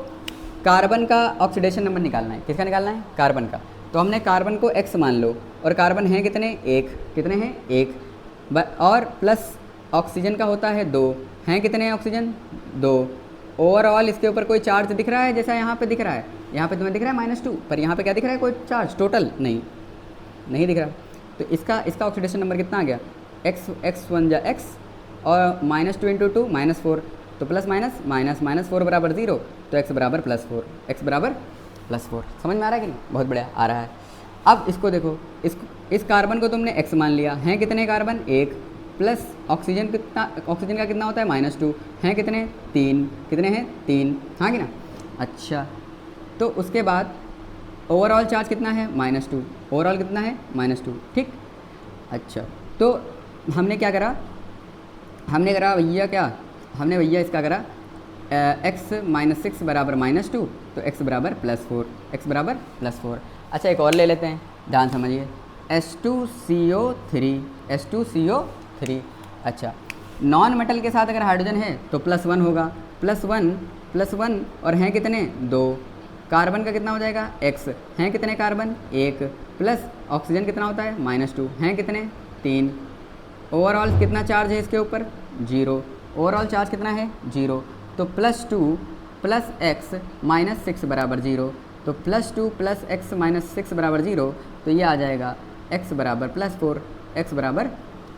कार्बन का ऑक्सीडेशन नंबर निकालना है। किसका निकालना है? कार्बन का। तो हमने कार्बन को x मान लो, और कार्बन है कितने? 1। कितने हैं? 1। और प्लस ऑक्सीजन का होता है 2। हैं कितने हैं ऑक्सीजन? 2। ओवरऑल इसके ऊपर कोई चार्ज दिख रहा है? जैसा यहाँ पे दिख रहा है, यहाँ पे तुम्हें दिख रहा है -2, पर यहाँ पे क्या दिख रहा है? कोई चार्ज टोटल नहीं दिख रहा। तो इसका ऑक्सीडेशन नंबर कितना आ गया? x1 जा x, और -2 × 2 -4, तो प्लस माइनस -4 बराबर 0, तो x बराबर +4, x बराबर +4। समझ में आ रहा है कि नहीं? बहुत बढ़िया आ रहा है। अब इसको देखो, इस कार्बन को तुमने x मान लिया। हैं कितने कार्बन? 1, प्लस ऑक्सीजन का कितना होता है? -2। हैं कितने? 3। कितने हैं? 3। हाँ कि ना? अच्छा, तो उसके बाद ओवरऑल चार्ज कितना है? -2। ओवरऑल कितना है? -2, ठीक। अच्छा, तो हमने क्या करा? हमने भैया इसका करा x - 6 बराबर -2, तो x बराबर +4, x बराबर +4। अच्छा, एक और ले लेते हैं, ध्यान समझिए। H2CO3, H2CO3। अच्छा, नॉन मेटल के साथ अगर हाइड्रोजन है तो +1 होगा, +1 और हैं कितने 2, कार्बन का कितना हो जाएगा x, हैं कितने कार्बन 1, प्लस ऑक्सीजन कितना होता है -2, हैं कितने 3। ओवरऑल कितना चार्ज है इसके ऊपर 0, ओवरऑल चार्ज कितना है 0। तो +2 + x - 6 बराबर 0, तो +2 + x - 6 बराबर 0, तो ये आ जाएगा x बराबर +4, x बराबर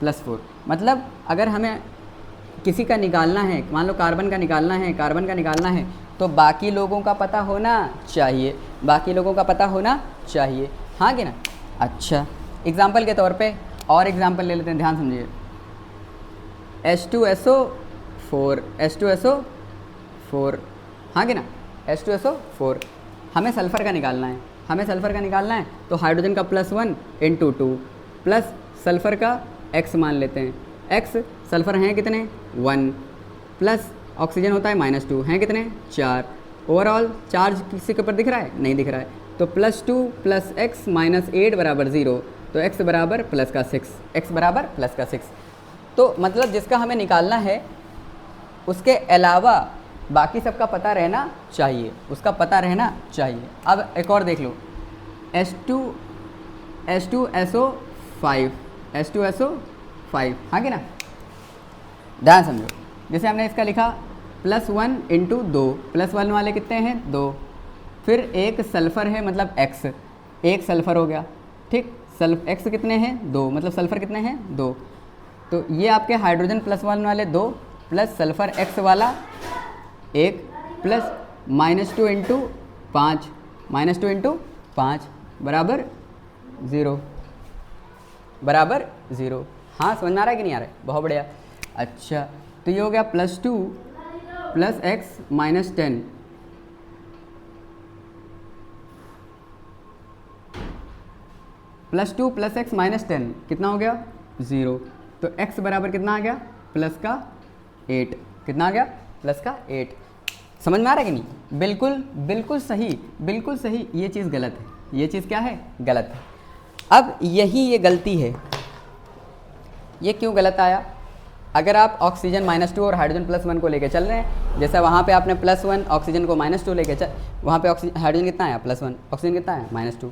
+4। मतलब अगर हमें किसी का निकालना है, मान लो कार्बन का निकालना है, तो बाकी लोगों का पता होना चाहिए, हाँ कि ना। अच्छा, एग्जाम्पल के तौर पे और एग्जाम्पल ले लेते हैं, ध्यान समझिए। H2SO4, हाँ कि ना, H2SO4। हमें सल्फ़र का निकालना है, तो हाइड्रोजन का +1 × 2 प्लस सल्फ़र का x मान लेते हैं, x सल्फ़र हैं कितने 1, प्लस ऑक्सीजन होता है -2, हैं कितने 4। ओवरऑल चार्ज किसी के ऊपर दिख रहा है, नहीं दिख रहा है, तो +2 + x - 8 बराबर 0, तो x बराबर +6। तो मतलब जिसका हमें निकालना है उसके अलावा बाकी सबका पता रहना चाहिए, अब एक और देख लो, H2SO5, हाँ कि ना। ध्यान समझो, जैसे हमने इसका लिखा +1 × 2, +1 वाले कितने हैं 2, फिर एक सल्फ़र है मतलब x, एक सल्फ़र हो गया, ठीक। x कितने हैं 2, मतलब सल्फ़र कितने हैं 2, तो ये आपके हाइड्रोजन +1 वाले 2 प्लस सल्फ़र x वाला 1 प्लस -2 × 5 बराबर 0। हाँ, समझ में आ रहा है कि नहीं आ रहा है, बहुत बढ़िया। अच्छा, तो ये हो गया +2 + x - 10, +2 + x - 10 कितना हो गया 0, तो x बराबर कितना आ गया +8, कितना आ गया +8। समझ में आ रहा है कि नहीं, बिल्कुल सही। ये चीज़ गलत है, ये चीज़ क्या है, गलत है। अब ये गलती है, ये क्यों गलत आया। अगर आप ऑक्सीजन -2 और हाइड्रोजन +1 को लेके चल रहे हैं, जैसे वहाँ पे आपने +1 ऑक्सीजन को -2 लेके वहाँ पे हाइड्रोजन कितना आया +1, ऑक्सीजन कितना है -2,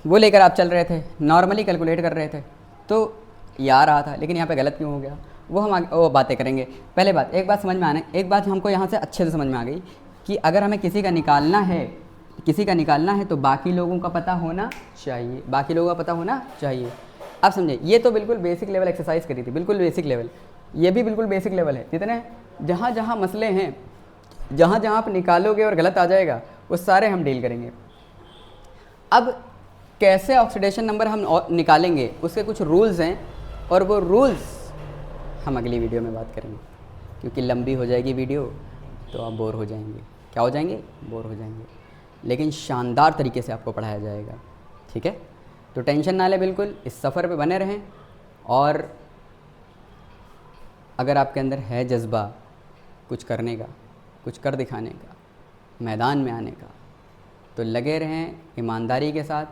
वो लेकर आप चल रहे थे, नॉर्मली कैलकुलेट कर रहे थे, तो ये आ रहा था। लेकिन यहाँ पे गलत क्यों हो गया, वो हम वो बातें करेंगे। पहले बात, एक बात समझ में आने, एक बात हमको यहाँ से अच्छे से समझ में आ गई कि अगर हमें किसी का निकालना है तो बाकी लोगों का पता होना चाहिए, अब समझे। ये तो बिल्कुल बेसिक लेवल एक्सरसाइज करी थी, बिल्कुल बेसिक लेवल, ये भी बिल्कुल बेसिक लेवल है। जितने जहाँ मसले हैं, जहाँ आप निकालोगे और गलत आ जाएगा, वो सारे हम डील करेंगे। अब कैसे ऑक्सीडेशन नंबर हम निकालेंगे, उसके कुछ रूल्स हैं, और वो रूल्स हम अगली वीडियो में बात करेंगे, क्योंकि लंबी हो जाएगी वीडियो तो आप बोर हो जाएंगे। क्या हो जाएंगे, बोर हो जाएंगे। लेकिन शानदार तरीके से आपको पढ़ाया जाएगा, ठीक है। तो टेंशन ना लें, बिल्कुल इस सफ़र पे बने रहें, और अगर आपके अंदर है जज्बा कुछ करने का, कुछ कर दिखाने का, मैदान में आने का, तो लगे रहें ईमानदारी के साथ।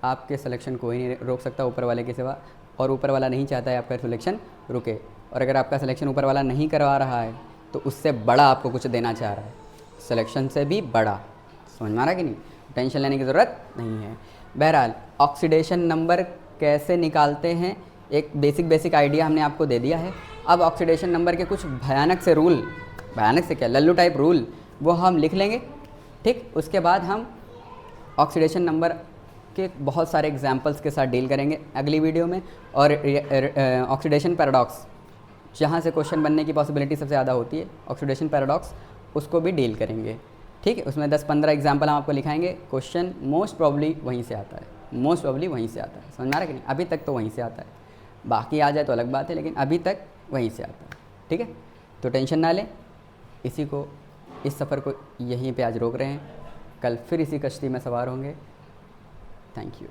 आपके सिलेक्शन कोई नहीं रोक सकता ऊपर वाले के सिवा, और ऊपर वाला नहीं चाहता है आपका सिलेक्शन रुके। और अगर आपका सिलेक्शन ऊपर वाला नहीं करवा रहा है तो उससे बड़ा आपको कुछ देना चाह रहा है, सिलेक्शन से भी बड़ा। समझ में आ रहा कि नहीं, टेंशन लेने की ज़रूरत नहीं है। बहरहाल ऑक्सीडेशन नंबर कैसे निकालते हैं, एक बेसिक आइडिया हमने आपको दे दिया है। अब ऑक्सीडेशन नंबर के कुछ भयानक से रूल, भयानक से क्या, लल्लू टाइप रूल, वो हम लिख लेंगे, ठीक। उसके बाद हम ऑक्सीडेशन नंबर के बहुत सारे एग्जाम्पल्स के साथ डील करेंगे अगली वीडियो में। और ऑक्सीडेशन पैराडॉक्स, जहाँ से क्वेश्चन बनने की पॉसिबिलिटी सबसे ज़्यादा होती है, ऑक्सीडेशन पैराडॉक्स, उसको भी डील करेंगे, ठीक है। उसमें 10-15 एग्जाम्पल हम आपको लिखाएंगे। क्वेश्चन मोस्ट प्रॉब्ली वहीं से आता है, समझ में आ रहा है कि नहीं। अभी तक तो वहीं से आता है, बाकी आ जाए तो अलग बात है, लेकिन अभी तक वहीं से आता है, ठीक है। तो टेंशन ना लें, इस सफ़र को यहीं पे आज रोक रहे हैं, कल फिर इसी कश्ती में सवार होंगे। Thank you.